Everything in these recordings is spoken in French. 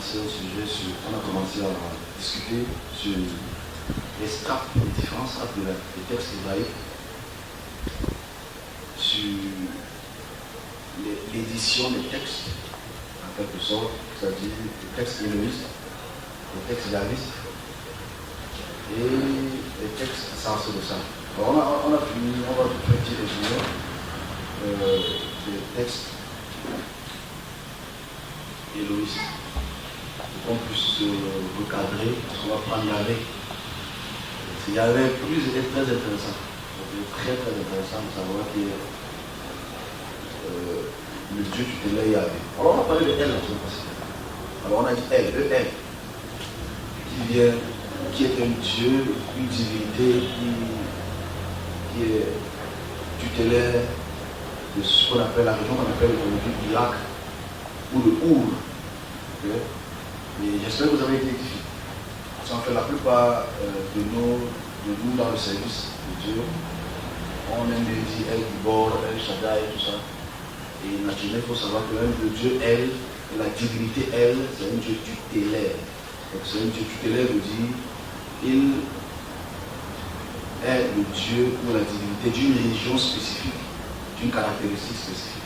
commencé on a commencé à discuter sur les strates, les différentes strates des textes hébraïques, sur l'édition des textes, en quelque sorte, c'est-à-dire les textes éloïstes, les textes yavistes et les textes censés de ça. Alors on a fini, on va faire un petit résumé des textes éloïstes, pour qu'on puisse recadrer, parce qu'on va prendre Yahvé. Il y avait plus, c'était très intéressant. C'était très intéressant de savoir que le Dieu tutélaire Yahvé. Alors on a parlé de elle la semaine passée. Alors on a dit elle, qui est un Dieu, une divinité qui est tutélaire de ce qu'on appelle la région qu'on appelle aujourd'hui l'Irak ou le Our. Okay? Et j'espère que vous avez été édifiés. En fait, la plupart de nous dans le service de Dieu, on aime bien dire El Gibor, El Shaddai, tout ça. Et naturellement, il faut savoir que même le Dieu El, la divinité El, c'est un Dieu tutélaire. Donc c'est un Dieu tutélaire, veut dire il est le Dieu ou la divinité d'une région spécifique, d'une caractéristique spécifique.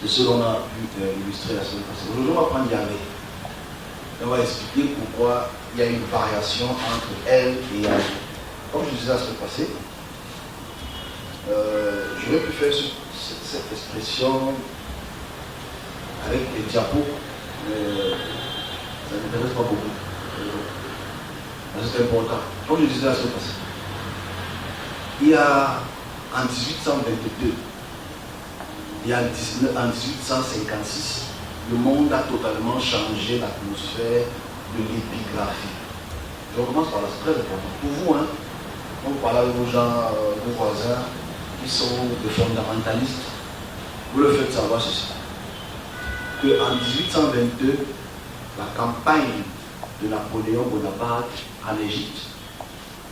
C'est ce qu'on a pu illustrer la semaine passée. Aujourd'hui, on va prendre Yahvé. On va expliquer pourquoi il y a une variation entre elle et Yahvé. Comme je disais la semaine passée, je vais plus faire cette expression avec les diapos, mais ça ne m'intéresse pas beaucoup. C'est important. Comme je disais la semaine passée, il y a en 1822, il y a en 1856, le monde a totalement changé l'atmosphère de l'épigraphie. Je commence par là, c'est très important. Pour vous, hein, on parle avec vos gens, vos voisins qui sont des fondamentalistes, vous leur faites savoir ceci. Qu'en 1822, la campagne de Napoléon Bonaparte en Égypte,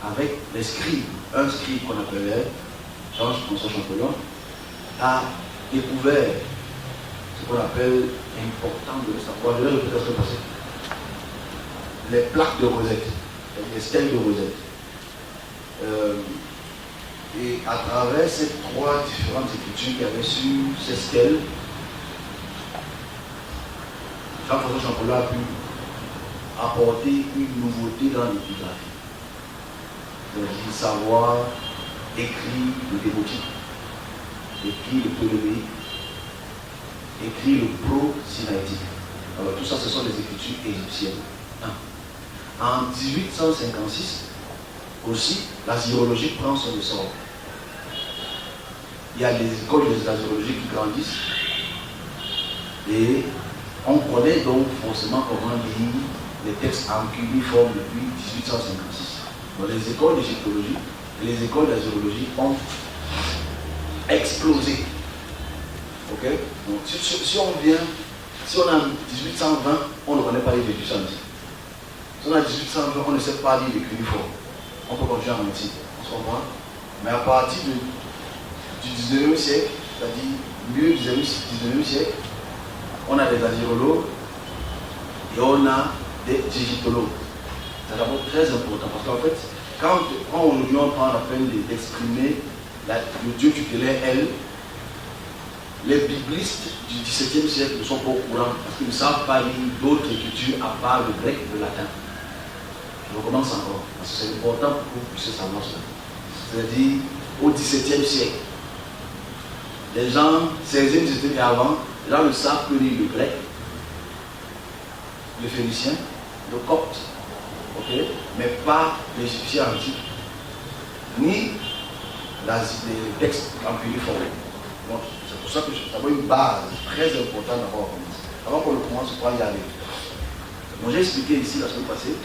avec les scribes, un scribe qu'on appelait Georges-François Champollion, a découvert ce qu'on appelle important de le savoir. Je vais répéter ce passé. Les plaques de Rosette, les stèles de Rosette. Et à travers ces trois différentes écritures qu'il y avait sur ces stèles, Jean-François Champollion a pu apporter une nouveauté dans l'épigraphie. C'est-à-dire savoir écrire le démotique, écrire le ptoléméique, écrit le pro-sinaïtique. Alors tout ça, ce sont les écritures égyptiennes. En 1856, aussi, l'assyriologie prend son essor. Il y a les écoles de l'assyriologie qui grandissent. Et on connaît donc forcément comment lire les textes en cubiforme depuis 1856. Donc les écoles d'égyptologie et les écoles d'assyriologie ont explosé. Ok? Donc, si on a 1820, on ne connaît pas les 1810. Si on a 1820, on ne sait pas lire les cuniformes. On peut continuer à mentir. On se comprend? Mais à partir du 19e siècle, c'est-à-dire milieu du 19e siècle, on a des assyriologues et on a des égyptologues. C'est d'abord très important parce qu'en fait, quand aujourd'hui on prend la peine d'exprimer le Dieu tutélaire, elle, les biblistes du XVIIe siècle ne sont pas au courant parce qu'ils ne savent pas lire d'autres écritures à part le grec et le latin. Je recommence encore parce que c'est important pour que vous puissiez savoir cela. C'est-à-dire au XVIIe siècle, les gens, 16e, 17e et avant, les gens ne savent que lire le grec, le phénicien, le copte, okay, mais pas l'égyptien antique, ni les textes en cuniforme. Donc, c'est pour ça que c'est d'abord une base très importante d'avoir commencé. Avant qu'on le commence, il faut y aller. Bon, j'ai expliqué ici la semaine passée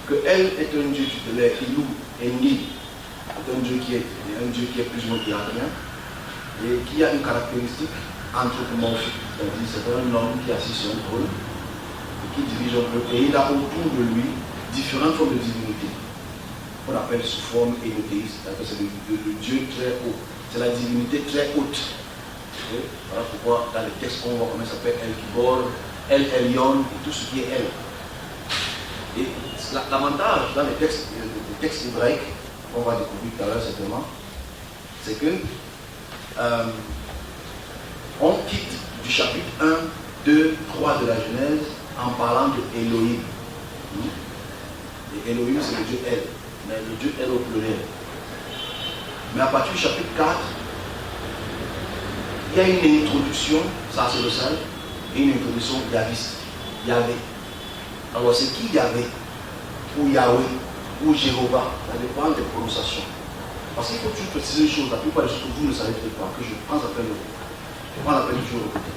qu'elle est un Dieu tutélaire, Ilou, Enni, c'est un Dieu qui est plus ou moins irakien et qui a une caractéristique anthropomorphique, c'est-à-dire c'est un homme qui est assis sur un trône et qui dirige un peuple et il a autour de lui différentes formes de divinité qu'on appelle sous forme énothéiste, c'est le Dieu très haut, c'est la divinité très haute. Okay? Voilà pourquoi dans les textes qu'on voit comment il s'appelle El Gibor, El Elyon, et tout ce qui est El. Et l'avantage dans les textes hébraïques, qu'on va découvrir tout à l'heure certainement, c'est que on quitte du chapitre 1, 2, 3 de la Genèse en parlant de Elohim. Et Elohim, c'est le Dieu El, mais le Dieu El au pluriel. Mais à partir du chapitre 4, il y a une introduction sacerdotale et une introduction yahviste. Yahvé. Alors c'est qui Yahvé ou Yahweh ou Jéhovah? Ça dépend des prononciations. Parce qu'il faut toujours préciser une chose, la plupart des choses que vous ne savez peut-être pas, que je prends la peine de toujours répéter.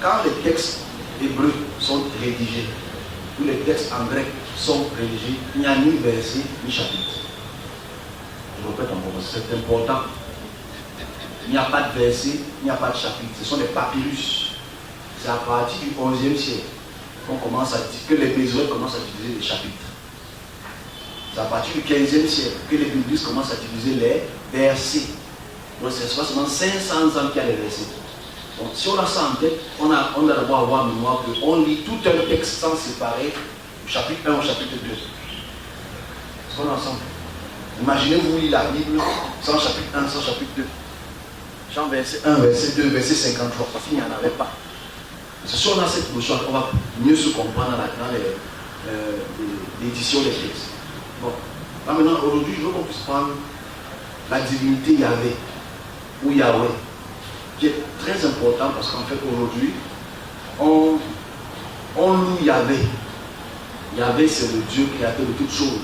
Quand les textes hébreux sont rédigés, ou les textes en grec sont rédigés, il n'y a ni verset ni chapitre. Je répète encore, c'est important. Il n'y a pas de verset, il n'y a pas de chapitre. Ce sont des papyrus. C'est à partir du 11e siècle qu'on commence à dire que les Masorétes commencent à utiliser les chapitres. C'est à partir du 15e siècle que les biblistes commencent à utiliser les versets. Donc c'est seulement 500 ans qu'il y a les versets. Donc si on a ça en tête, on doit d'abord avoir en mémoire qu'on lit tout un texte sans séparer du chapitre 1 au chapitre 2. Est-ce qu'on est ensemble? Imaginez-vous lire la Bible sans chapitre 1, sans chapitre 2. Genre verset 1, verset 2, verset 53, parce qu'il n'y en avait pas. C'est si on a cette notion, on va mieux se comprendre dans l'édition des textes. Bon, là maintenant, aujourd'hui, je veux qu'on puisse prendre la divinité Yahvé ou Yahweh, qui est très important parce qu'en fait, aujourd'hui, on loue Yahvé. Yahvé, c'est le Dieu créateur de toutes choses.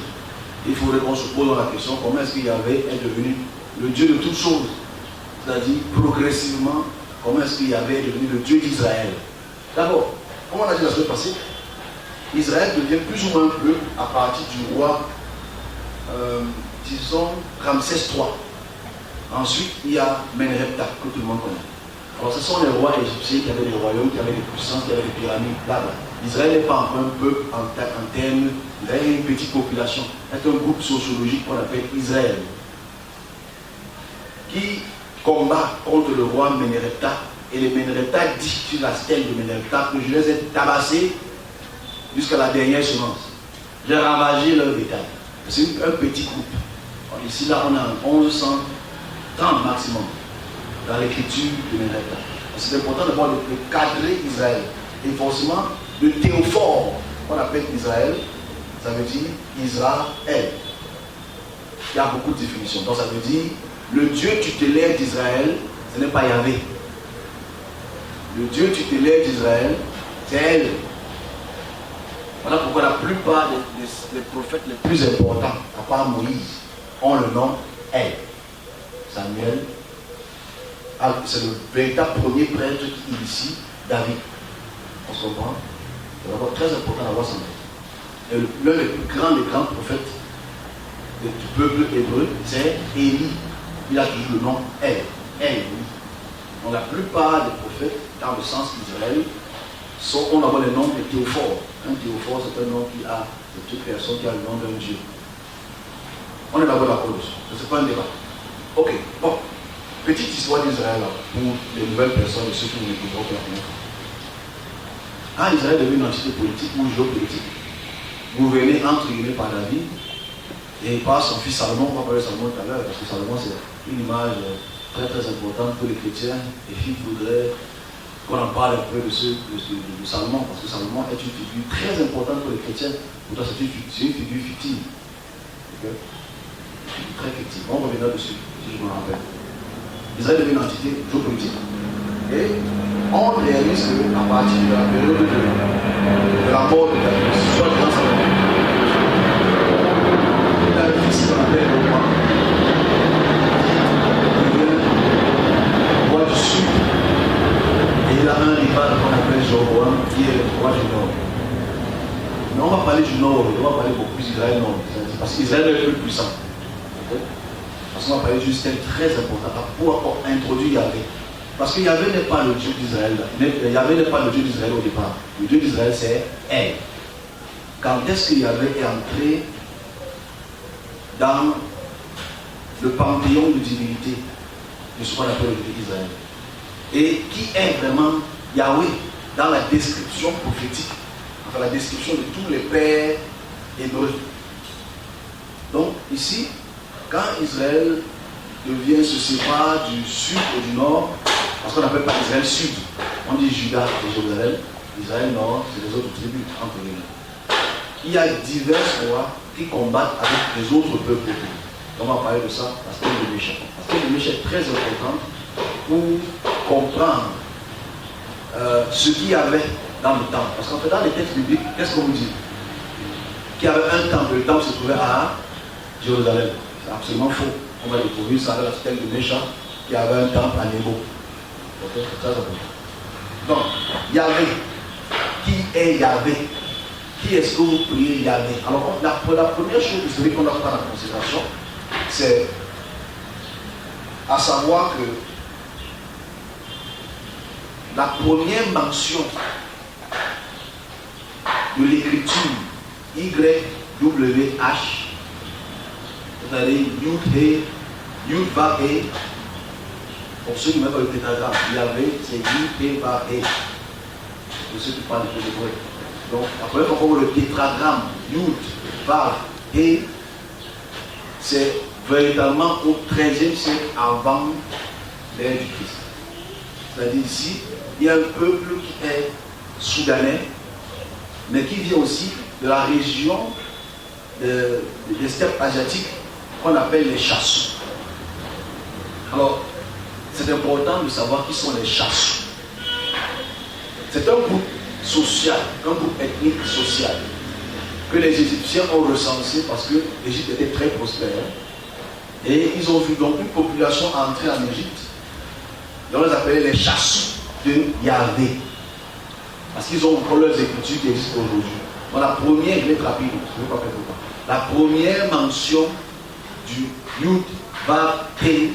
Il faudrait qu'on se pose la question, comment est-ce que Yahvé est devenu le Dieu de toutes choses? C'est-à-dire, progressivement, comment est-ce que Yahvé est devenu le Dieu d'Israël? D'abord, comme on a dit la semaine passée, Israël devient plus ou moins peu à partir du roi, disons, Ramsès III. Ensuite, il y a Menreptah, que tout le monde connaît. Alors, ce sont les rois égyptiens qui avaient des royaumes, qui avaient des puissances, qui avaient des pyramides, là. Israël n'est pas encore un peuple en termes, il y a une petite population. C'est un groupe sociologique qu'on appelle Israël, qui combat contre le roi Menreptah. Et les Menreptah disent sur la stèle de Menreptah que je les ai tabassés jusqu'à la dernière semence. J'ai ravagé leur bétail. C'est un petit groupe. Alors ici, là, on a 1130 maximum dans l'écriture de Menreptah. C'est important d'abord de cadrer Israël. Et forcément, le théophore qu'on appelle Israël, ça veut dire Israël. Il y a beaucoup de définitions. Donc ça veut dire le Dieu tutélaire d'Israël, ce n'est pas Yahvé. Le Dieu tutélaire d'Israël, c'est elle. Voilà pourquoi la plupart des prophètes les plus importants, à part Moïse, ont le nom elle. Samuel, c'est le véritable premier prêtre qui initie David. On se comprend? C'est d'abord très important d'avoir ça en tête. L'un des plus grands prophètes du peuple hébreu, c'est Élie. Il a toujours le nom elle. Elle, oui. Donc la plupart des prophètes, dans le sens d'Israël, on a le nom de théophore. Un théophore, c'est un nom qui a, c'est toute personne qui a le nom d'un Dieu. On est d'abord dessus. Ce n'est pas un débat. Ok, bon. Petite histoire d'Israël pour les nouvelles personnes et ceux qui nous écouteront pour la première fois. Quand Israël devient une entité politique ou géopolitique, gouvernée entre guillemets par David, et par son fils Salomon, on va parler de Salomon tout à l'heure, parce que Salomon c'est une image très très importante pour les chrétiens, et il faudrait qu'on en parle un peu de Salomon, parce que Salomon est une figure très importante pour les chrétiens, pourtant c'est une figure fictive. Okay? Très fictive. On reviendra dessus, si je me rappelle. Israël devient une entité géopolitique. Et on réalise qu'à partir de la période de la mort de David, soit grand Salomon, il a un fils qu'on appelle le roi. Il devient roi du sud. Et il a un rival qu'on appelle Jéroboam, qui est le roi du nord. Mais on va parler du nord, on va parler beaucoup plus d'Israël nord. Parce qu'Israël est le plus puissant. Parce qu'on va parler d'une stèle très importante pour introduire Yahvé. Parce que Yahvé n'est pas le Dieu d'Israël. Yahvé n'est pas le Dieu d'Israël au départ. Le Dieu d'Israël, c'est elle. Quand est-ce que Yahvé est entré dans le panthéon de divinité de ce qu'on appelle le Dieu d'Israël? Et qui est vraiment Yahweh dans la description prophétique, enfin la description de tous les pères hébreux. Donc ici, quand Israël devient se sépare du sud et du nord, parce qu'on n'appelle pas Israël sud, on dit Juda et Jérusalem, Israël nord, c'est les autres tribus entre les deux. Il y a divers rois qui combattent avec les autres peuples. On va parler de ça, parce que le méchant. Parce que le méchant est très important pour comprendre ce qu'il y avait dans le temple. Parce qu'en fait, dans les textes bibliques, qu'est-ce qu'on vous dit? Qu'il y avait un temple, le temple se trouvait à Jérusalem. C'est absolument faux. On va découvrir ça dans la stèle de méchant, qu'il y avait un temple à Nebo. Ok, c'est très important. Donc, Yahvé. Qui est Yahvé? Qui est-ce que vous priez Yahvé? Alors, la première chose historique qu'on doit prendre en considération, c'est à savoir que la première mention de l'écriture YWH, c'est-à-dire Yud-He, Yud-Va-He, pour ceux qui ne mettent pas le tétragramme, Yahvé, c'est Yud-He-Va-He, pour ceux qui parlent de l'hébreu. Donc, la première fois qu'on voit le tétragramme Yud-Va-He, c'est véritablement au XIIIe siècle avant l'ère du Christ. C'est-à-dire ici, il y a un peuple qui est soudanais, mais qui vient aussi de la région des steppes asiatiques qu'on appelle les Chassous. Alors, c'est important de savoir qui sont les Chassous. C'est un groupe social, un groupe ethnique social que les Égyptiens ont recensé parce que l'Égypte était très prospère. Et ils ont vu donc une population entrer en Égypte. On les appelait les Chassous de Yahvé. Parce qu'ils ont encore leurs écritures qui existent aujourd'hui. Bon, la première, je vais être rapide, je ne vais pas faire tout. La première mention du Yud Vav He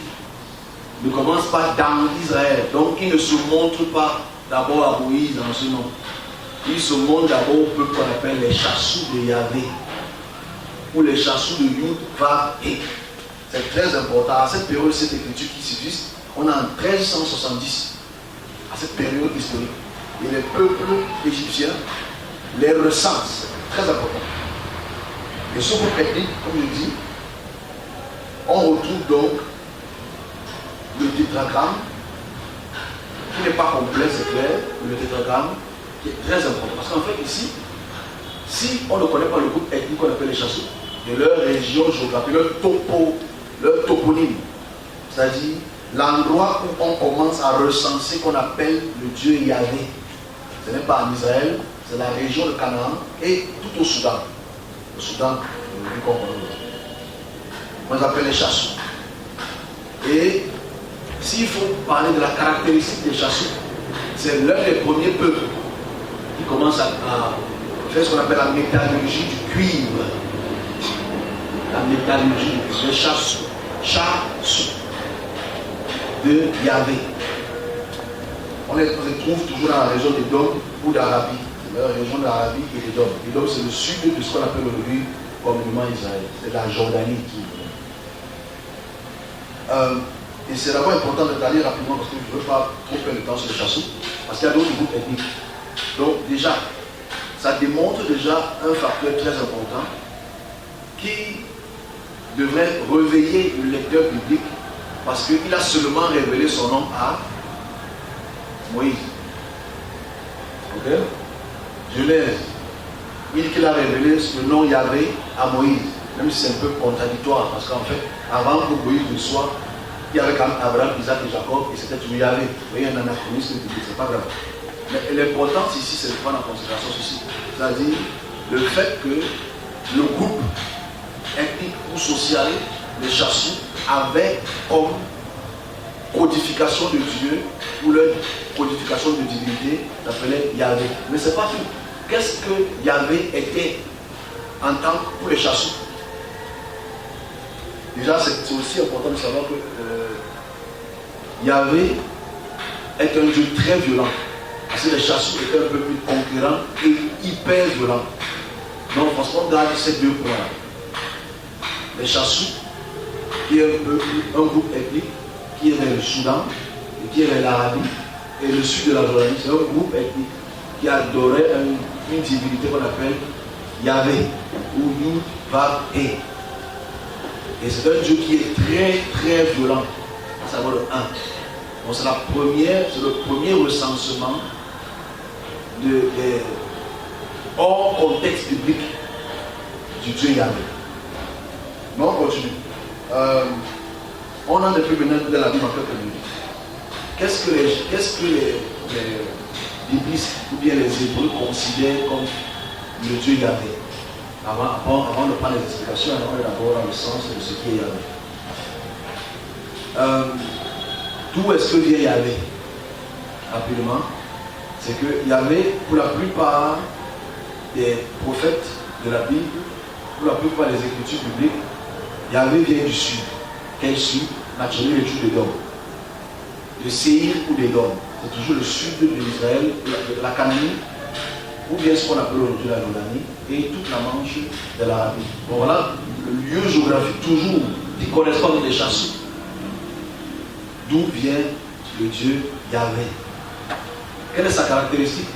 ne commence pas dans Israël. Donc il ne se montre pas d'abord à Moïse en ce nom. Il se montre d'abord au peuple qu'on appelle les Chassous de Yahvé. Ou les Chassous de Yud Vav He. C'est très important. À cette période, cette écriture qui subsiste, on est en 1370. À cette période historique. Et les peuples égyptiens les recensent. Très important. Et ce groupe ethnique, comme je dis, on retrouve donc le tétragramme, qui n'est pas complet, c'est clair, mais le tétragramme qui est très important. Parce qu'en fait, ici, si on ne connaît pas le groupe ethnique qu'on appelle les Chassous, de leur région géographique, leur toponyme, c'est-à-dire l'endroit où on commence à recenser qu'on appelle le Dieu Yahvé. Ce n'est pas en Israël, c'est la région de Canaan et tout au Soudan. Le Soudan, on les appelle les Chassous. Et s'il faut parler de la caractéristique des Chassous, c'est l'un des premiers peuples qui commence à faire ce qu'on appelle la métallurgie du cuivre. La métallurgie des Chassous. Chassous de Yahvé. On les trouve toujours dans la région des Dômes ou d'Arabie. La région d'Arabie et des Dômes. Les Dômes, c'est le sud de ce qu'on appelle aujourd'hui communément Israël. C'est la Jordanie qui et c'est d'abord important d'aller rapidement parce que je ne veux pas trop perdre le temps sur les Chassous, parce qu'il y a d'autres groupes ethniques. Donc déjà, ça démontre déjà un facteur très important qui devrait réveiller le lecteur biblique parce qu'il a seulement révélé son nom à Moïse. Ok? Genèse. Il dit qu'il a révélé le nom Yahvé à Moïse. Même si c'est un peu contradictoire parce qu'en fait, avant que Moïse ne soit, il y avait quand même Abraham, Isaac et Jacob et c'était toujours Yahvé. Vous voyez, un anachronisme, c'est pas grave. Mais l'importance ici, c'est de prendre en considération ceci. C'est-à-dire le fait que le groupe ethnique ou social, les Chassous, avait comme codification de Dieu ou leur codification de divinité, s'appelait Yahvé. Mais c'est pas tout. Qu'est-ce que Yahvé était en tant que pour les Chassous? Déjà, c'est aussi important de savoir que Yahvé est un Dieu très violent. Parce que les Chassous étaient un peu plus conquérants et hyper violents. Donc, franchement, garde ces deux points-là. Les Chassous, qui est un groupe ethnique, qui est vers le Soudan, et qui est vers l'Arabie, et le sud de la Jordanie, c'est un groupe ethnique qui adorait une divinité qu'on appelle Yahvé ou Yud-Vav-E. Et c'est un Dieu qui est très très violent, à savoir le 1. Donc c'est le premier recensement hors contexte biblique du Dieu Yahvé. Mais on continue. On en est plus maintenant dans la Bible en quelques minutes. Qu'est-ce que les biblistes ou bien les Hébreux considèrent comme le Dieu Yahvé? Avant de prendre les explications, on est d'abord dans le sens de ce qui est Yahvé. D'où est-ce que vient Yahvé? Rapidement, c'est que Yahvé, pour la plupart des prophètes de la Bible, pour la plupart des écritures bibliques, Yahvé vient du sud. Quel sud? Naturellement, le sud de Dom. De Séir ou d'Édom. C'est toujours le sud de l'Israël, la Cananie, ou bien ce qu'on appelle aujourd'hui la Jordanie, et toute la Manche de l'Arabie. Bon, voilà le lieu géographique toujours qui correspond à des chasseurs. D'où vient le Dieu Yahvé? Quelle est sa caractéristique?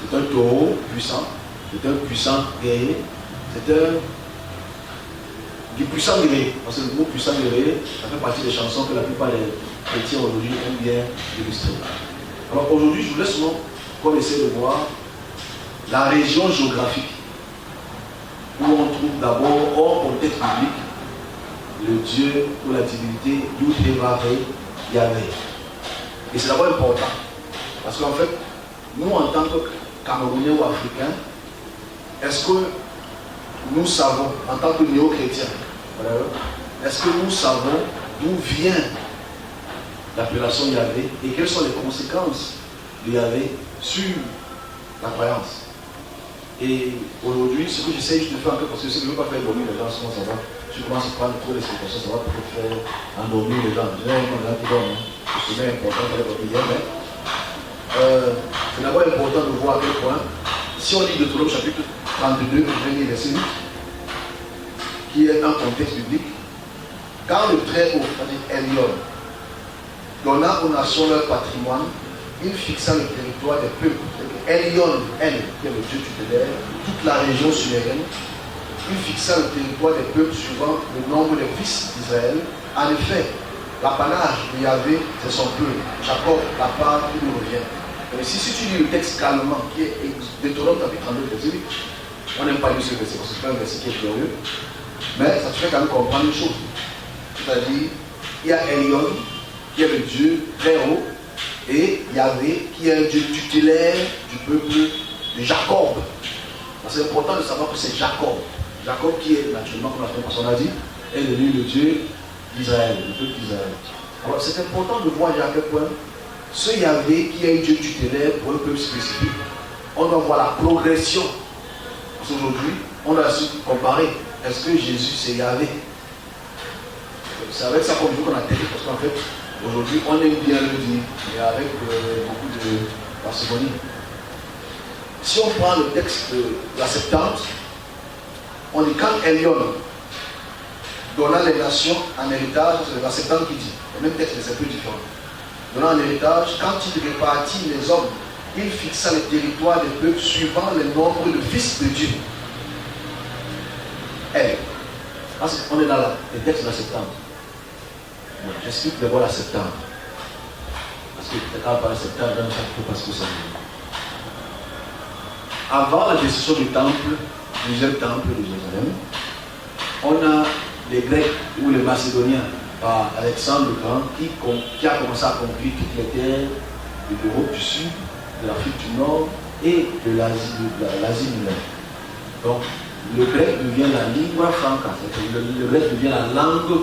C'est un taureau puissant, c'est un puissant guerrier, c'est un puissant guerrier. Parce que le mot puissant guerrier, ça fait partie des chansons que la plupart des chrétiens aujourd'hui aiment bien illustrer. Alors aujourd'hui, je vous laisse qu'on essaie de voir la région géographique où on trouve d'abord hors contexte biblique le Dieu ou la divinité Yud-Vav-E, Yahvé. Et c'est d'abord important parce qu'en fait, nous en tant que Camerounais ou Africains, est-ce que nous savons, en tant que néo-chrétiens, est-ce que nous savons d'où vient l'appellation Yahvé et quelles sont les conséquences de Yahvé sur la croyance? Et aujourd'hui, ce que j'essaie de faire encore, parce que je ne veux pas faire dormir les gens, sinon ça va, je commence à prendre trop d'explications, ça va peut-être faire endormir les gens. Généralement, les gens qui dorment, c'est bien important pour les quotidiens, mais c'est d'abord important de voir à quel point, si on lit Deutéronome chapitre 32, verset 8, qui est un contexte biblique, quand le Très-Haut, c'est-à-dire Elion, donna aux nations leur patrimoine, il fixa le territoire des peuples. Elion, elle, qui est le Dieu tutélaire, toute la région sumérienne, il fixa le territoire des peuples suivant le nombre des fils d'Israël. En effet, l'apanage de Yahvé, c'est son peuple. Jacob, la part qui lui revient. Mais si tu lis le texte calmement, qui est Deutéronome chapitre 32, verset 8, on n'aime pas lire ce verset, parce que c'est un verset qui est glorieux, mais ça te fait quand même comprendre une chose. C'est-à-dire, il y a Elion, qui est le Dieu très haut, et Yahvé, qui est un Dieu tutélaire du peuple de Jacob. C'est important de savoir que c'est Jacob. Jacob qui est naturellement, comme la personne a dit, est devenu le Dieu d'Israël, le peuple d'Israël. Alors c'est important de voir à quel point ce Yahvé qui est un Dieu tutélaire pour un peuple spécifique, on doit voir la progression. Parce qu'aujourd'hui, on a su comparer. Est-ce que Jésus c'est Yahvé? C'est avec ça qu'on a télé, parce qu'en fait, aujourd'hui, on aime bien le dire, mais avec beaucoup de parcimonie. Si on prend le texte de la Septante, on dit quand Elion donna les nations en héritage, c'est la Septante qui dit, le même texte mais c'est un peu différent. Donnant en héritage, quand il répartit les hommes, il fixa le territoire des peuples suivant le nombre de fils de Dieu. Elle. Parce qu'on est dans le texte de la Septante. J'explique d'abord la Septante. Parce que quand on parle de Septante, je ne sais pas ce que ça veut dire. Avant la destruction du temple, du deuxième temple de Jérusalem, on a les Grecs ou les Macédoniens par Alexandre le Grand qui a commencé à conquérir toutes les terres de l'Europe du Sud, de l'Afrique du Nord et de l'Asie mineure. Donc le grec devient la lingua franca, le grec devient la langue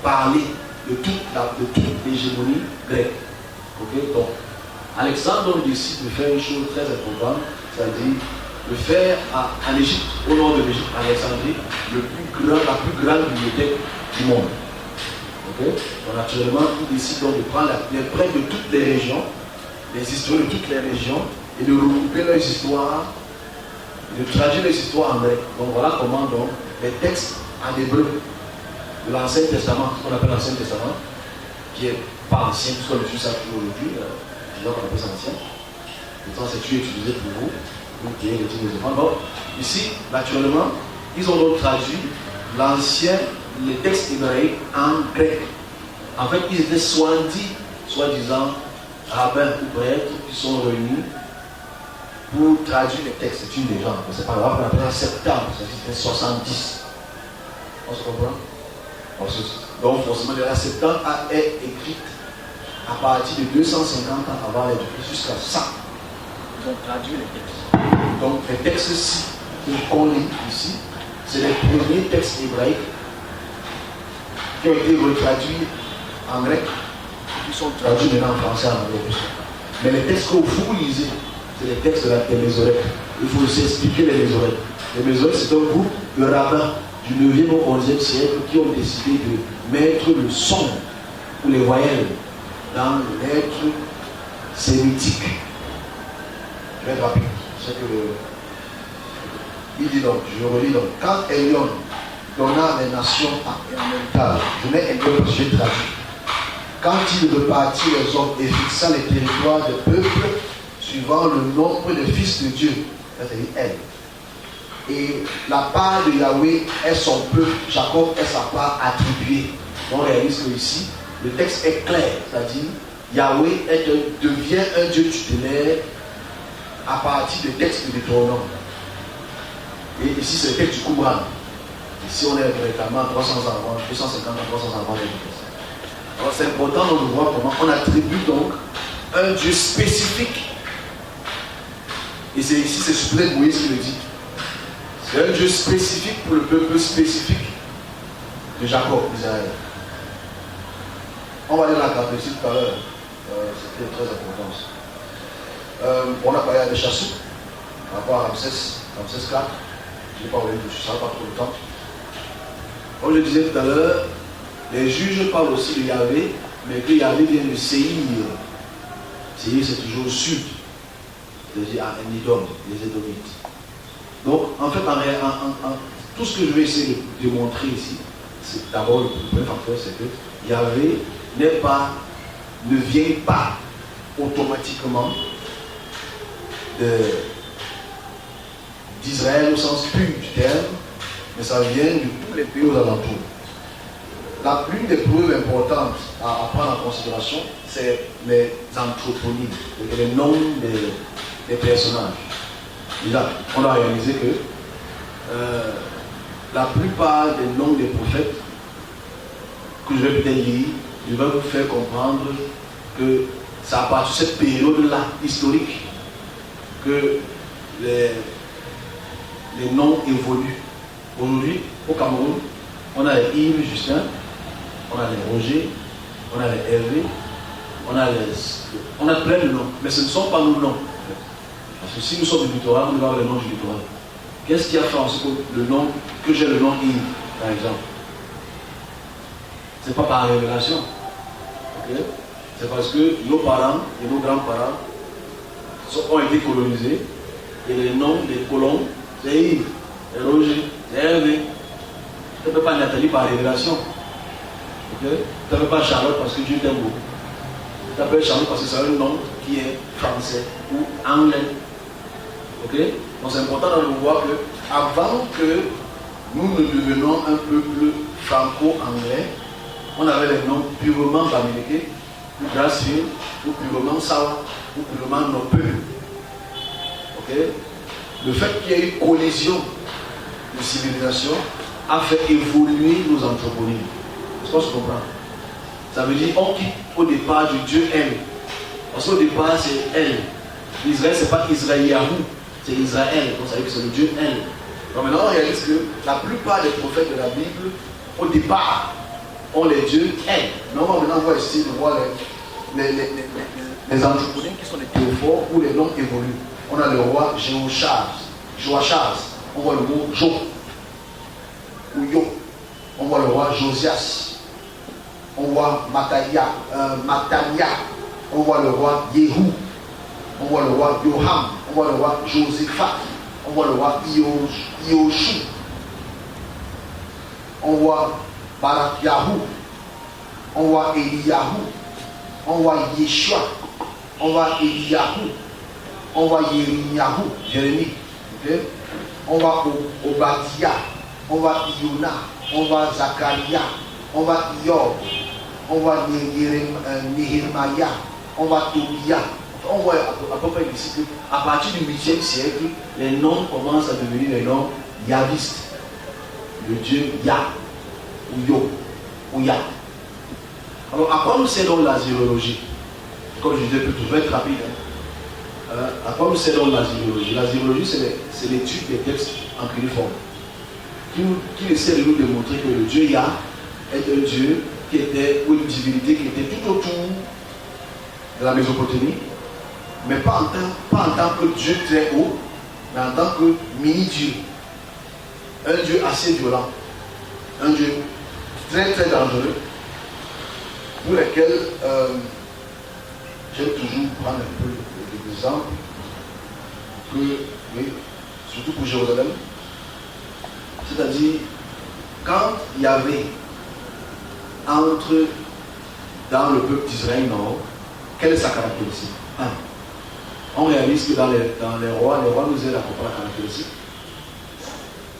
parlée de toute l'hégémonie grecque. Okay? Donc Alexandre décide de faire une chose très importante, c'est-à-dire de faire en Égypte, au nord de l'Égypte, en Alexandrie, la plus grande bibliothèque du monde. Okay? Donc naturellement, il décide donc de prendre les prêts de toutes les régions, les histoires de toutes les régions, et de regrouper leurs histoires, de traduire les histoires en grec. Donc voilà comment donc, les textes en hébreu de l'Ancien Testament, ce qu'on appelle l'Ancien Testament, qui est pas ancien, puisqu'on utilise ça aujourd'hui, c'est là qu'on appelle ça ancien. Pourtant, c'est utilisé pour vous, pour créer les types des enfants. Donc, ici, naturellement, ils ont donc traduit l'ancien, les textes hébraïques en grec. En fait, ils étaient soi-disant rabbins ou prêtres qui sont réunis pour traduire les textes. C'est une légende. C'est pas grave, on appelle ça septembre, c'était 70. On se comprend? Donc, forcément, la septembre est écrite à partir de 250 ans avant les jusqu'à 100. Ils ont traduit les textes. Donc, les textes-ci qu'on lit ici, c'est les premiers textes hébraïques qui ont été retraduits en grec, qui sont traduits maintenant en français, en anglais. Mais les textes que vous lisez, c'est les textes des Mésorètes. Il faut aussi expliquer les Mésorètes. Les Mésorètes, c'est un groupe de rabbins du 9e au 11e siècle qui ont décidé de mettre le son ou les voyelles dans les lettres sémitiques. Je vais être rapide. C'est que il dit donc, je relis donc, quand Elion donna les nations à Hermental, je mets Elion parce que j'ai traduit. Quand il repartit les hommes et fixa les territoires des peuples suivant le nombre des fils de Dieu, c'est-à-dire elle. Et la part de Yahweh est son peuple, Jacob est sa part attribuée. On réalise que ici, le texte est clair, c'est-à-dire Yahweh devient un Dieu tutélaire à partir des textes de Deutéronome. Et ici, c'est le texte du Qumran. Ici, on est véritablement 300 ans avant, 250 ans, 300 ans avant les textes. Alors, c'est important de voir comment on attribue donc un Dieu spécifique. Et c'est ici, c'est supposé être Moïse qui le dit. C'est un Dieu spécifique pour le peuple spécifique de Jacob, d'Israël. On va lire la caractéristique tout à l'heure. C'était très important. On a parlé à des chassous par rapport à Ramsès 4. Je n'ai pas oublié de ça, pas trop de temps. Comme je disais tout à l'heure, les juges parlent aussi de Yahvé, mais que Yahvé vient de Séir. Séir, c'est toujours au sud, c'est-à-dire à Édom, les Édomites. Donc, en fait, tout ce que je vais essayer de démontrer ici, c'est d'abord le premier facteur, c'est que Yahvé ne vient pas automatiquement d'Israël au sens pur du terme, mais ça vient de tous les pays aux alentours. L'une des preuves importantes à prendre en considération, c'est les anthroponymes, les noms des personnages. Déjà, on a réalisé que la plupart des noms des prophètes que je vais peut-être lire, je vais vous faire comprendre que c'est à partir de cette période-là historique que les noms évoluent. Aujourd'hui, au Cameroun, on a les Yves Justin, on a les Roger, on a les Hervé, on a plein de noms, mais ce ne sont pas nos noms. Parce que si nous sommes du littoral, on doit avoir le nom du littoral. Qu'est-ce qui a fait en sorte que j'ai le nom Yves, par exemple? Ce n'est pas par révélation. Okay? C'est parce que nos parents et nos grands-parents ont été colonisés et les noms des colons, c'est Yves, c'est Roger, c'est Hervé. Tu ne peux pas Nathalie par révélation. Okay? Tu ne peux pas Charlotte parce que Dieu t'aime beaucoup. Tu t'appelles Charlotte parce que c'est un nom qui est français ou anglais. Okay? Donc c'est important de voir que avant que nous ne devenions un peuple franco-anglais, on avait les noms purement bamileke, ou Grassfield, ou purement Sawa, ou purement Nopeu. Okay? Le fait qu'il y ait une collision de civilisation a fait évoluer nos anthroponymes. Est-ce qu'on se comprend? Ça veut dire qu'on quitte au départ du Dieu elle. Parce qu'au départ c'est elle. Israël c'est pas Israël Yahoo, c'est Israël. Donc ça veut dire que c'est le Dieu elle. Donc maintenant on réalise que la plupart des prophètes de la Bible, au départ, ont les dieux elle. Maintenant on va essayer de voir les anthroponymes qui sont des théophores où les noms évoluent. On a le roi Joachaz. On voit le mot Jo ou Yo. On voit le roi Josias. On voit Matania. On voit le roi Yehou. On voit le roi Yoham. On voit le roi Josaphat. On voit le roi Yoshu. On voit Barak-Yahou. On voit Eliyahu. On voit Yeshua. on voit Eliyahu, on voit Jérémie, okay? On voit Obadiah, on voit Iona, on voit Zacharia, on voit Job, on voit Nehemiah, on voit Tobia. On voit à peu près ici qu'à partir du 8e siècle, les noms commencent à devenir les noms yavistes. Le dieu Yah, ou Yo, ou Yah. Alors, à quoi nous sert donc l'asyrologie? Comme je disais, peut être rapide. À quoi nous sert donc l'asyrologie? L'asyrologie, c'est l'étude des textes en cuniforme qui essaie de nous démontrer que le dieu Yah est un dieu qui était, ou une divinité qui était tout autour de la Mésopotamie, mais pas en tant que Dieu très haut, mais en tant que mini-Dieu. Un Dieu assez violent, un Dieu très très dangereux, pour lequel j'aime toujours prendre un peu d'exemple, que, oui, surtout pour Jérusalem, c'est-à-dire quand il y avait entre dans le peuple d'Israël Nord, quelle est sa caractéristique? On réalise que dans les rois nous aident à comprendre la caractéristique.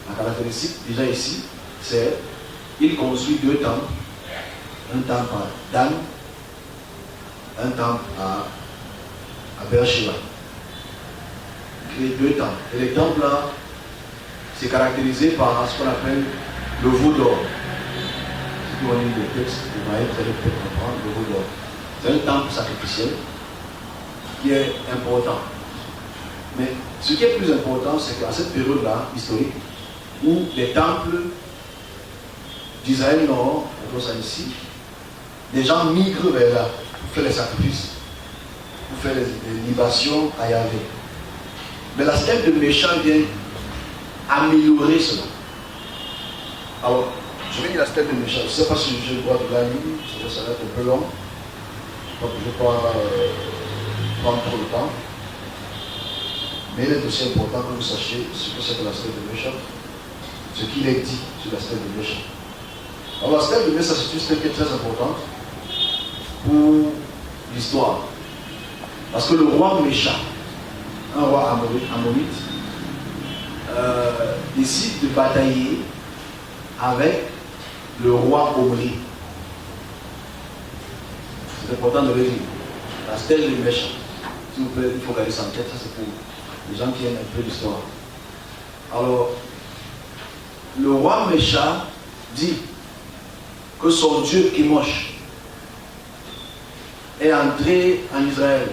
La caractéristique, déjà ici, c'est il construit 2 temples. Un temple à Dan, un temple à Beersheba. Il crée 2 temples. Et les temples là, c'est caractérisé par ce qu'on appelle le veau d'or. Si vous lisez le texte, vous allez peut-être comprendre le veau d'or. C'est un temple sacrificiel qui est important. Mais ce qui est plus important, c'est qu'à cette période-là, historique, où les temples d'Israël Nord, on voit ça ici, les gens migrent vers là pour faire les sacrifices, pour faire les libations à Yahvé. Mais la stèle de Mécha vient améliorer cela. Alors, je vais dire la stèle de Mécha. Je ne sais pas si je dois de la ligne, ça va être un peu long. Je ne vais pas prendre trop de temps. Mais il est aussi important que vous sachiez ce que c'est que la stèle de Mécha, ce qu'il est dit sur la stèle de Mécha. Alors la stèle de Mécha, c'est une stèle qui est très importante pour l'histoire. Parce que le roi Mécha, un roi ammonite, décide de batailler avec le roi Omri. C'est important de le dire. La stèle de Mécha, s'il vous plaît, il faut garder ça en tête, ça c'est pour les gens qui aiment un peu l'histoire. Alors, le roi Mécha dit que son dieu Kémosh est entré en Israël,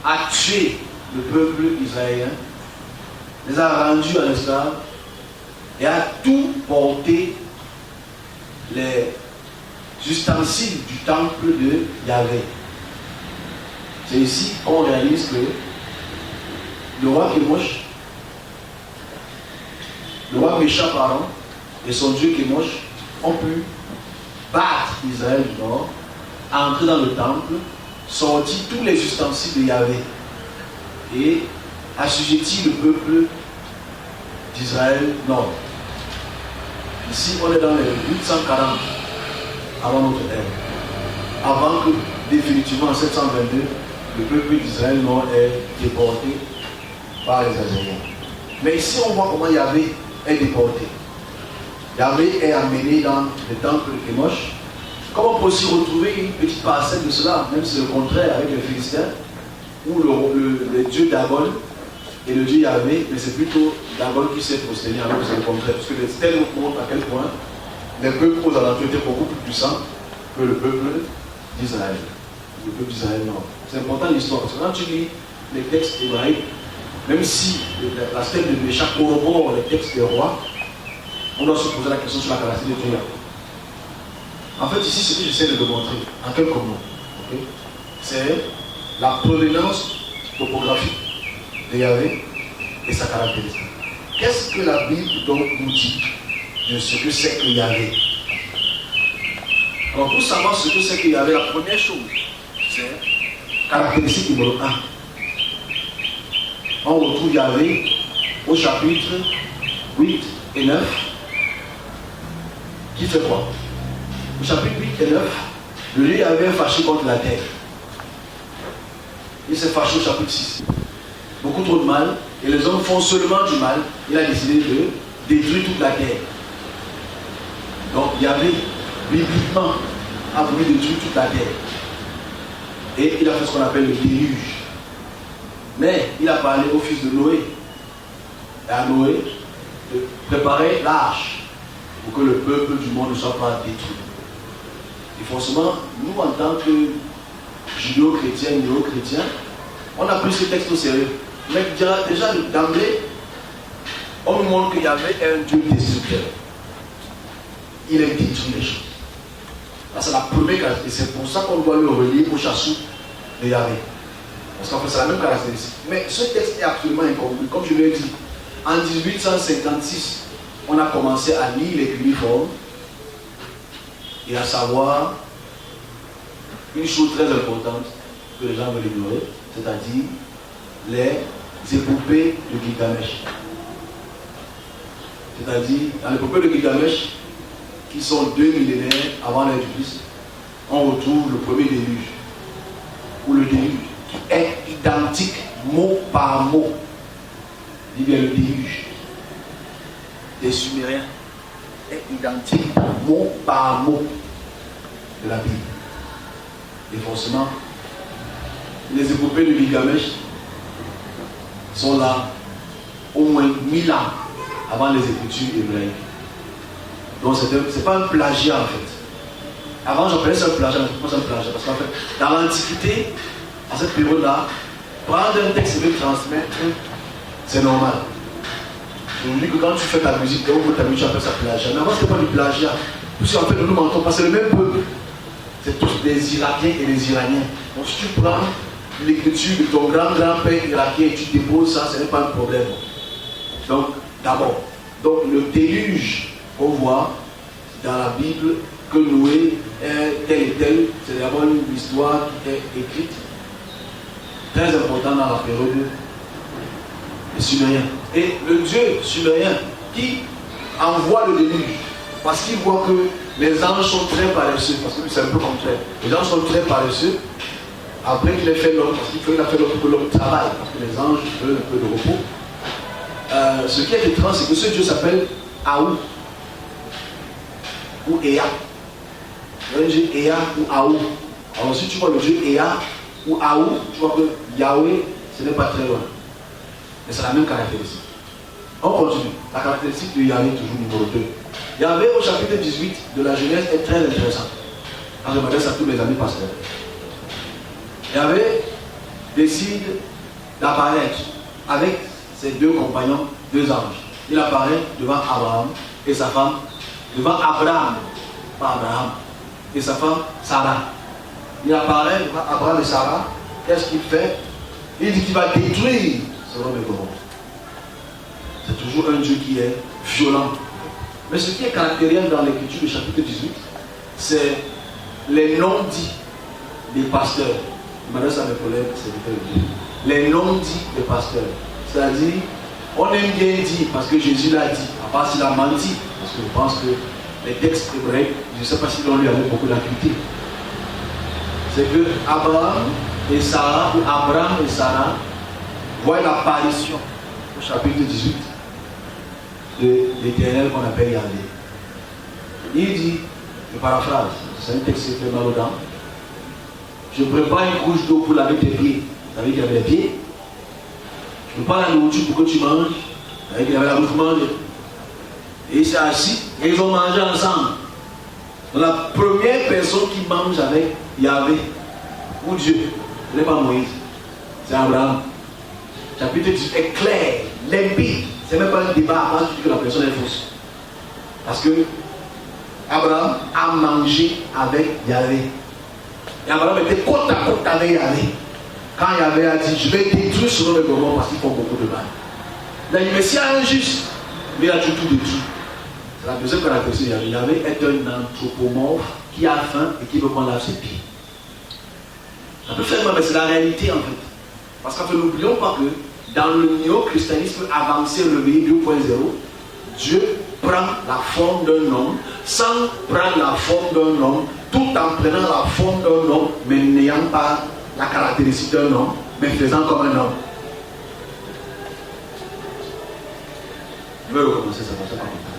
a tué le peuple israélien, les a rendus en esclaves et a tout porté les ustensiles du temple de Yahvé. C'est ici qu'on réalise que le roi Kémosh, le roi Mécha, pardon, et son dieu Kémosh ont pu battre Israël du Nord, entrer dans le temple, sortir tous les ustensiles de Yahvé et assujettir le peuple d'Israël Nord. Ici, on est dans les 840 avant notre ère. Avant que, définitivement, en 722, le peuple d'Israël Nord est déporté par les Assyriens. Mais ici, on voit comment Yahvé est déporté. Yahvé est amené dans le temple de Kémosh. Comme on peut aussi retrouver une petite parcelle de cela, même si c'est le contraire avec les Philistins, où le dieu Dagon et le dieu Yahvé, mais c'est plutôt Dagon qui s'est prosterné, alors que c'est le contraire. Parce que les stèles nous montrent à quel point les peuples aux alentours étaient beaucoup plus puissants que le peuple d'Israël. Le peuple d'Israël, non. C'est important l'histoire, parce que quand tu lis les textes hébraïques, même si la stèle de Mécha corrobore les textes des rois, on doit se poser la question sur la caractéristique de Dieu. En fait, ici, ce que j'essaie de démontrer, en quelques mots, okay, c'est la provenance topographique de Yahvé et sa caractéristique. Qu'est-ce que la Bible donc nous dit de ce que c'est que Yahvé? Alors, pour savoir ce que c'est que Yahvé, la première chose, c'est caractéristique numéro 1. On retrouve Yahvé au chapitre 8 et 9. Qui fait quoi? Au chapitre 8 et 9, le Dieu Yahvé est fâché contre la terre. Il s'est fâché au chapitre 6. Beaucoup trop de mal, et les hommes font seulement du mal. Il a décidé de détruire toute la terre. Donc il y avait, bibliquement, a voulu détruire toute la terre. Et il a fait ce qu'on appelle le déluge. Mais il a parlé au fils de Noé, et à Noé, de préparer l'arche pour que le peuple du monde ne soit pas détruit. Et forcément, nous en tant que judéo-chrétiens, néo-chrétiens, on a pris ce texte au sérieux. Mais déjà d'emblée, on nous montre qu'il y avait un Dieu destructeur. Il a détruit les choses. Là, c'est la première caractéristique. C'est pour ça qu'on doit le relier au chassou de Yahvé. Parce qu'en fait, c'est la même caractéristique. Mais ce texte est absolument incongru. Comme je l'ai dit, en 1856, on a commencé à lire les cuneiformes et à savoir une chose très importante que les gens veulent ignorer, c'est-à-dire les épopées de Gilgamesh. C'est-à-dire, dans l'épopée de Gilgamesh, qui sont 2 millénaires avant l'ère du Christ, on retrouve le premier déluge, ou le déluge, qui est identique mot par mot. Il y a le déluge des Sumériens, est identique mot par mot de la Bible. Et forcément, les épopées de Gilgamesh sont là au moins 1000 ans avant les écritures hébraïques. Donc c'est pas un plagiat en fait. Avant j'appelais ça un plagiat, mais c'est pas un plagiat. Parce qu'en fait, dans l'Antiquité, à cette période-là, prendre un texte et le transmettre, c'est normal. Je dis que quand tu fais ta musique, tu appelles ça plagiat. Mais avant c'était pas du plagiat. Parce qu'en fait nous mentons pas, c'est le même peuple. C'est tous des Irakiens et des Iraniens. Donc si tu prends l'écriture de ton grand-grand-père irakien et tu déposes ça, ce n'est pas un problème. Donc d'abord, le déluge qu'on voit dans la Bible, que Noé est tel et tel, c'est d'abord une histoire qui est écrite, très importante dans la période des Sumériens. Et le Dieu sumérien qui envoie le déluge, parce qu'il voit que les anges sont très paresseux, parce que c'est un peu contraire. Les anges sont très paresseux, après qu'il ait fait l'homme, parce qu'il a fait l'homme pour que l'homme travaille, parce que les anges veulent un peu de repos. Ce qui est étrange, c'est que ce Dieu s'appelle Aou, ou Ea. Le Dieu Ea ou Aou. Alors si tu vois le Dieu Ea ou Aou, tu vois que Yahweh, ce n'est pas très loin. Mais c'est la même caractéristique. On continue. La caractéristique de Yahweh, toujours numéro 2. Yahweh au chapitre 18 de la Genèse est très intéressant. Quand je m'adresse à tous mes amis pasteurs. Yahweh décide d'apparaître avec ses 2 compagnons, 2 anges. Il apparaît devant Abraham et sa femme, devant Abraham, pas Abraham, et sa femme Sarah. Il apparaît devant Abraham et Sarah. Qu'est-ce qu'il fait? Il dit qu'il va détruire Sodome et Gomorrhe. C'est toujours un Dieu qui est violent. Mais ce qui est caractéristique dans l'écriture du chapitre 18, c'est les noms dits des pasteurs. Je m'adresse à mes collègues, les noms dits des pasteurs. C'est-à-dire, on aime bien dire, parce que Jésus l'a dit, à part s'il a menti, parce que je pense que les textes hébraïques, je ne sais pas si l'on lui avait beaucoup d'acuité. C'est que Abraham et Sarah, ou Abraham et Sarah, voient l'apparition au chapitre 18 de l'Éternel qu'on appelle Yahvé. Il dit, je paraphrase, c'est un texte qui fait mal aux dents. Je prépare une couche d'eau pour laver tes pieds. Vous savez qu'il y avait les pieds. Je prépare la nourriture pour que tu manges. Vous savez qu'il y avait la bouche pour manger. Et ils sont assis et ils ont mangé ensemble. Donc la première personne qui mange avec Yahvé, ou Dieu, ce n'est pas Moïse, c'est Abraham. Chapitre 18 est clair, limpide. Ce n'est même pas un débat avant que la personne est fausse. Parce que Abraham a mangé avec Yahvé. Et Abraham était côte à côte avec Yahvé. Quand Yahvé a dit, je vais détruire Sodome et Gomorrhe parce qu'ils font beaucoup de mal. Il a dit, mais s'il y a un juste, mais il a tout détruit. C'est la deuxième caractéristique de Yahvé. Yahvé est un anthropomorphe qui a faim et qui veut qu'on lave ses pieds. Ça peut faire mal, mais c'est la réalité en fait. Parce qu'en fait, n'oublions pas que dans le néo-christianisme avancé, réveillé 2.0, Dieu prend la forme d'un homme sans prendre la forme d'un homme, tout en prenant la forme d'un homme, mais n'ayant pas la caractéristique d'un homme, mais faisant comme un homme. Je vais recommencer ça, ça pas longtemps.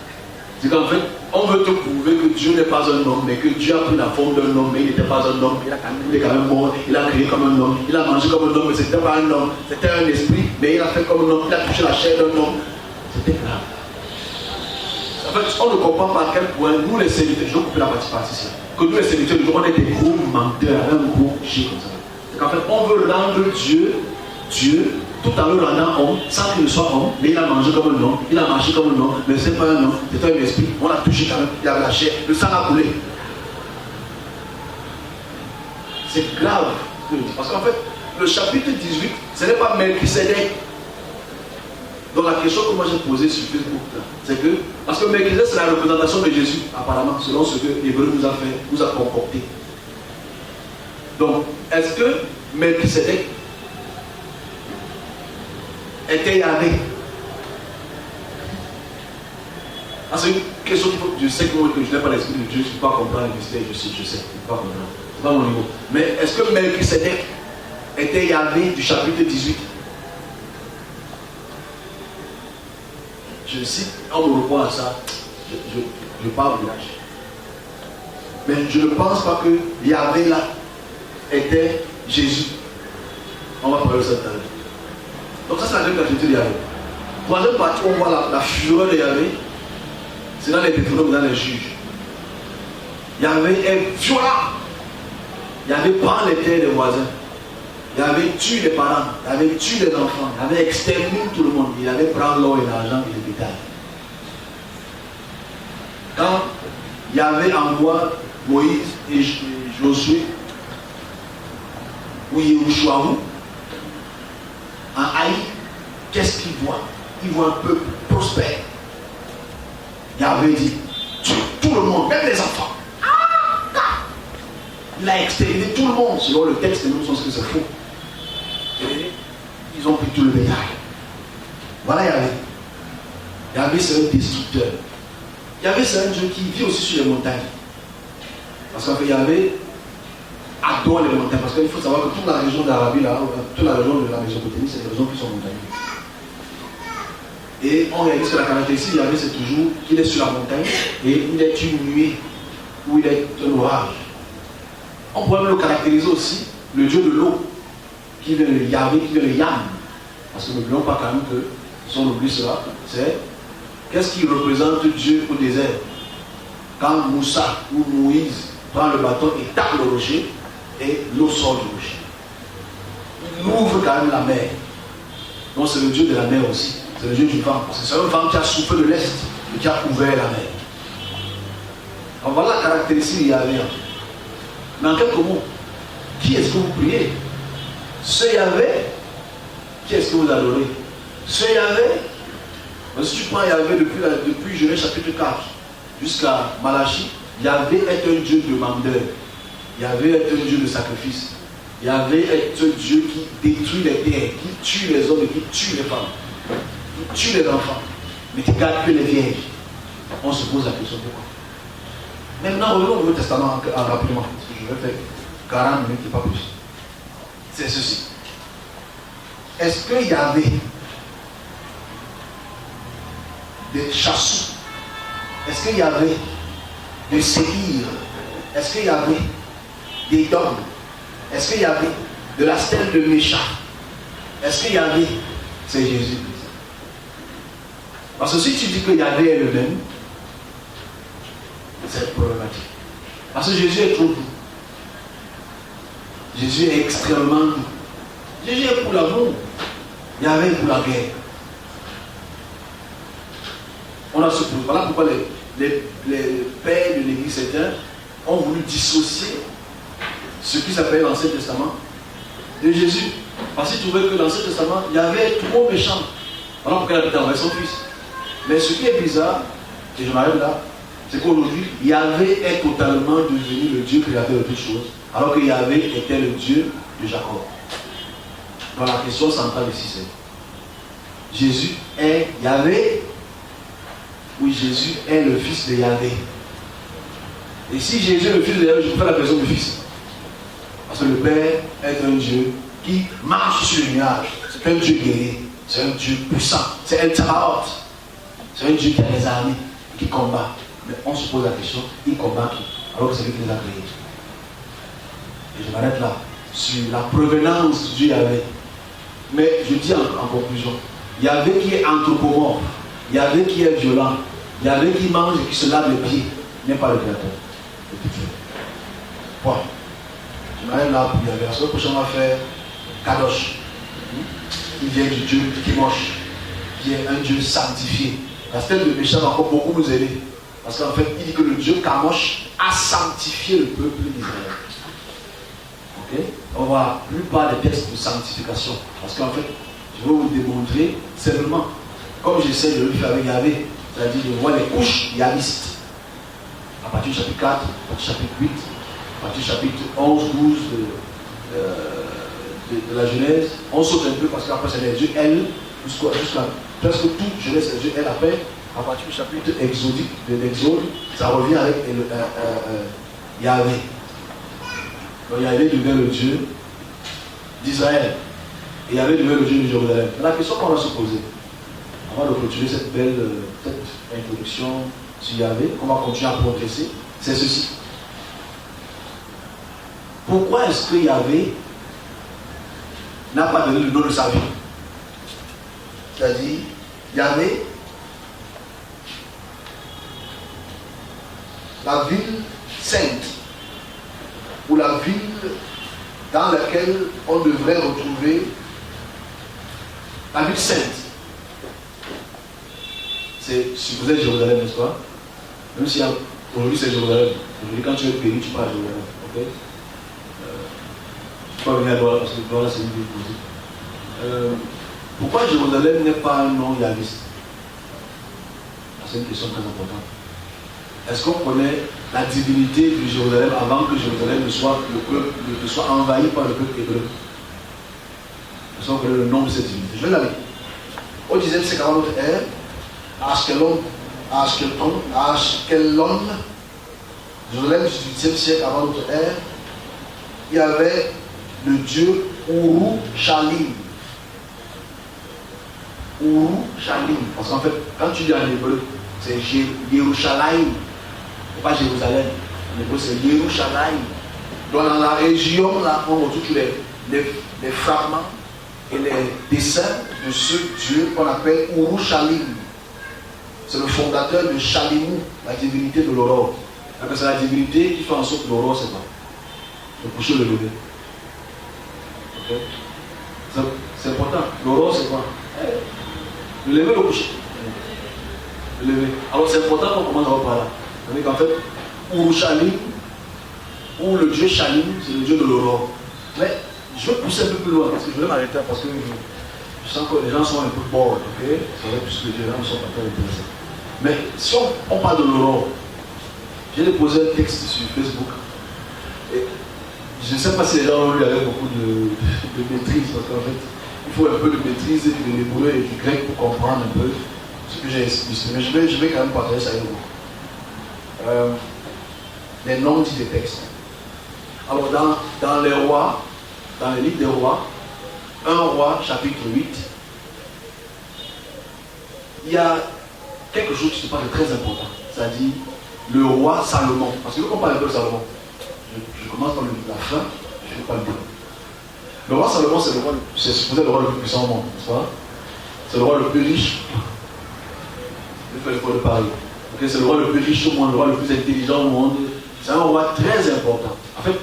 C'est qu'en fait, on veut te prouver que Dieu n'est pas un homme, mais que Dieu a pris la forme d'un homme, mais il n'était pas un homme, il est quand même mort, il a créé comme un homme, il a mangé comme un homme, mais c'était pas un homme, c'était un esprit, mais il a fait comme un homme, il a touché la chair d'un homme. C'était grave. En fait, on ne comprend pas à quel point nous les serviteurs, je vais couper la partie ici, que nous les serviteurs, on est des gros menteurs, un gros chien comme ça. C'est qu'en fait, on veut rendre Dieu, tout en le rendant homme, sans qu'il ne soit homme, mais il a mangé comme un homme, il a marché comme un homme, mais ce n'est pas un homme, c'est un esprit, on l'a touché quand même, il avait la chair, le sang a coulé. C'est grave, parce qu'en fait, le chapitre 18, ce n'est pas Melchisédek. Donc la question que moi j'ai posée sur Facebook, c'est que, parce que Melchisédek c'est la représentation de Jésus, apparemment, selon ce que l'Hébreu nous a concocté. Donc, est-ce que Melchisédek était Yahvé? C'est une question qu'il faut. Je sais que je n'ai pas l'esprit de Dieu, je ne peux pas comprendre le mystère, je sais, je ne peux pas comprendre. Ce n'est pas mon niveau. Mais est-ce que Melchisédek était Yahvé du chapitre 18? Je cite, on me reprend à ça, je parle de l'âge. Mais je ne pense pas que Yahvé là était Jésus. On va parler de ça tout à l'heure. Donc ça c'est la deuxième qualité de Yahvé. Troisième partie, on voit la fureur de Yahvé. C'est dans les Deutéronomes, dans les juges. Yahvé est violent. Yahvé prend les terres des voisins. Yahvé tue les parents. Yahvé tue les enfants. Yahvé extermine tout le monde. Yahvé prend l'or et l'argent et le bétail. Quand Yahvé envoie Moïse et Josué ou Yehouchouaou en Haï, qu'est-ce qu'il voit? Il voit un peuple prospère. Yahvé dit, tue tout le monde, même les enfants. Il a exterminé tout le monde, selon le texte, nous sommes ce que c'est faux. Et ils ont pris tout le bétail. Voilà Yahvé. Yahvé c'est un destructeur. Yahvé c'est un Dieu qui vit aussi sur les montagnes. Parce qu'en fait Yahvé adore les montagnes. Parce qu'il faut savoir que toute la région d'Arabie, là, toute la région de la Mésopotamie, c'est des régions qui sont montagneuses. Et on réalise que la caractéristique de Yahvé c'est toujours qu'il est sur la montagne et il est une nuée ou il est un orage. On pourrait même le caractériser aussi, le dieu de l'eau, qui vient de Yahvé, qui vient de Yam. Parce que n'oublions pas quand même que, si on oublie cela, c'est qu'est-ce qui représente Dieu au désert? Quand Moussa ou Moïse prend le bâton et tape le rocher, et l'eau sort du rocher. Il ouvre quand même la mer. Donc c'est le Dieu de la mer aussi. C'est le Dieu du vent. Parce que c'est un vent qui a soufflé de l'Est et qui a ouvert la mer. Alors voilà la caractéristique de Yahvé. Mais en quelques mots, qui est-ce que vous priez? Ce Yahvé, qui est-ce que vous adorez? Ce Yahvé, si tu prends Yahvé depuis Genèse chapitre 4 jusqu'à Malachie, Yahvé est un Dieu demandeur. Yahvé est un Dieu de sacrifice. Yahvé est un Dieu qui détruit les terres, qui tue les hommes et qui tue les femmes, qui tue les enfants, mais qui garde que les vierges. On se pose la question pourquoi. Maintenant, revenons au Nouveau Testament rapidement, parce que je vais faire 40 minutes et pas plus. C'est ceci. Est-ce qu'il y avait des chasseurs? Est-ce qu'il y avait des séirs? Est-ce qu'il y avait des dômes? Est-ce qu'il y avait de la stèle de Mécha? Est-ce qu'il y avait? C'est Jésus. Parce que si tu dis qu'il y avait le même, c'est problématique. Parce que Jésus est trop doux. Jésus est extrêmement doux. Jésus est pour l'amour. Yahvé est pour la guerre. On a ce problème. Voilà pourquoi les pères de l'église certains ont voulu dissocier ce qui s'appelle l'Ancien Testament de Jésus. Parce qu'ils trouvaient que l'Ancien Testament, il y avait trop méchant. Voilà pourquoi il a pu envoyer son fils. Mais ce qui est bizarre, et je m'arrête là, c'est qu'aujourd'hui, Yahvé est totalement devenu le Dieu créateur de toutes choses, alors que Yahvé était le Dieu de Jacob. Donc la question centrale ici, c'est Jésus est Yahvé? Oui, Jésus est le fils de Yahvé. Et si Jésus est le fils de Yahvé, je peux faire la personne du fils. Parce que le Père est un Dieu qui marche sur le nuage. C'est un Dieu guerrier, c'est un Dieu puissant, c'est un Tsabaoth. C'est un Dieu qui a des armées, qui combat. Mais on se pose la question, il combat qui? Alors que c'est lui qui les a créés. Et je m'arrête là, sur la provenance du Dieu Yahvé. Mais je dis en conclusion, Yahvé qui est anthropomorphe, Yahvé qui est violent, Yahvé qui mange et qui se lave les pieds, n'est pas le créateur. Bon, je m'arrête là pour Yahvé. La semaine prochaine, on va faire Kadosh. Il vient du Dieu qui mange, qui est un Dieu sanctifié. La stèle de Méchant va encore beaucoup nous aider. Parce qu'en fait, il dit que le Dieu Kamosh a sanctifié le peuple d'Israël. Ok? On voit la plupart des textes de sanctification. Parce qu'en fait, je vais vous démontrer simplement, comme j'essaie de le faire avec Yahvé, c'est-à-dire de voir les couches yahvistes. À partir du chapitre 4, à partir du chapitre 8, à partir du chapitre 11, 12 de la Genèse, on saute un peu parce qu'après c'est les dieux L, jusqu'à presque tout Genèse c'est les dieux L après. À partir du chapitre exodique de l'Exode, ça revient avec Yahvé. Donc Yahvé devient le Dieu d'Israël. Et Yahvé devient le Dieu de Jérusalem. La question qu'on va se poser, avant de clôturer cette belle introduction sur Yahvé, qu'on va continuer à progresser, c'est ceci. Pourquoi est-ce que Yahvé n'a pas donné le nom de sa vie? C'est-à-dire, Yahvé, la ville sainte, ou la ville dans laquelle on devrait retrouver la ville sainte. C'est supposé Jérusalem, n'est-ce pas? Même si aujourd'hui c'est Jérusalem. Aujourd'hui, quand tu es péri, tu pars à Jérusalem. Okay? Tu peux venir à Douala parce que Douala c'est une ville posée. Pourquoi Jérusalem n'est pas un nom yahviste? C'est une question très importante. Est-ce qu'on connaît la divinité de Jérusalem avant que Jérusalem ne soit envahi par le peuple hébreu? Est-ce qu'on connaît le nom de cette divinité? Je vais la lire. Au 10e siècle avant notre ère, à Ashkelon, Jérusalem du 18e siècle avant notre ère, il y avait le dieu Urushalim. Urushalim. Parce qu'en fait, quand tu dis en hébreu, c'est Yerushalayim. Pas Jérusalem, en hébreu c'est Yerushalayim. Donc dans la région, là, on retrouve tous les fragments et les dessins de ce dieu qu'on appelle Urushalim. C'est le fondateur de Shalimou, la divinité de l'aurore. C'est la divinité qui fait en sorte que l'aurore, c'est quoi? Le coucher, le lever. Okay? C'est important. L'aurore, c'est quoi? Le lever, le coucher. Le lever. Alors c'est important qu'on commence à voir par là. C'est-à-dire qu'en fait, Urushalim, ou le dieu Shalim, c'est le dieu de l'aurore. Mais je vais pousser un peu plus loin, parce que je vais m'arrêter parce que je sens que les gens sont un peu bored, ok? C'est vrai, puisque les gens ne sont pas très intéressés. Mais si on parle de l'aurore, j'ai déposé un texte sur Facebook. Et je ne sais pas si les gens l'ont lu avec beaucoup de maîtrise, parce qu'en fait, il faut un peu de maîtrise de l'hébreu et du grec pour comprendre un peu ce que j'ai expliqué. Mais je vais quand même partager ça avec vous. Les noms dits des textes. Alors dans les rois, dans les livres des rois, 1 roi chapitre 8, il y a quelque chose qui se passe de très important, c'est-à-dire le roi Salomon. Parce que quand on parle de Salomon, je commence par la fin, je ne fais pas le début. Le roi Salomon, c'est supposé le roi le plus puissant au monde, n'est-ce pas? C'est le roi le plus riche. Je fais le roi de Paris. Okay, c'est le roi le plus riche au monde, le roi le plus intelligent au monde. C'est un roi très important. En fait,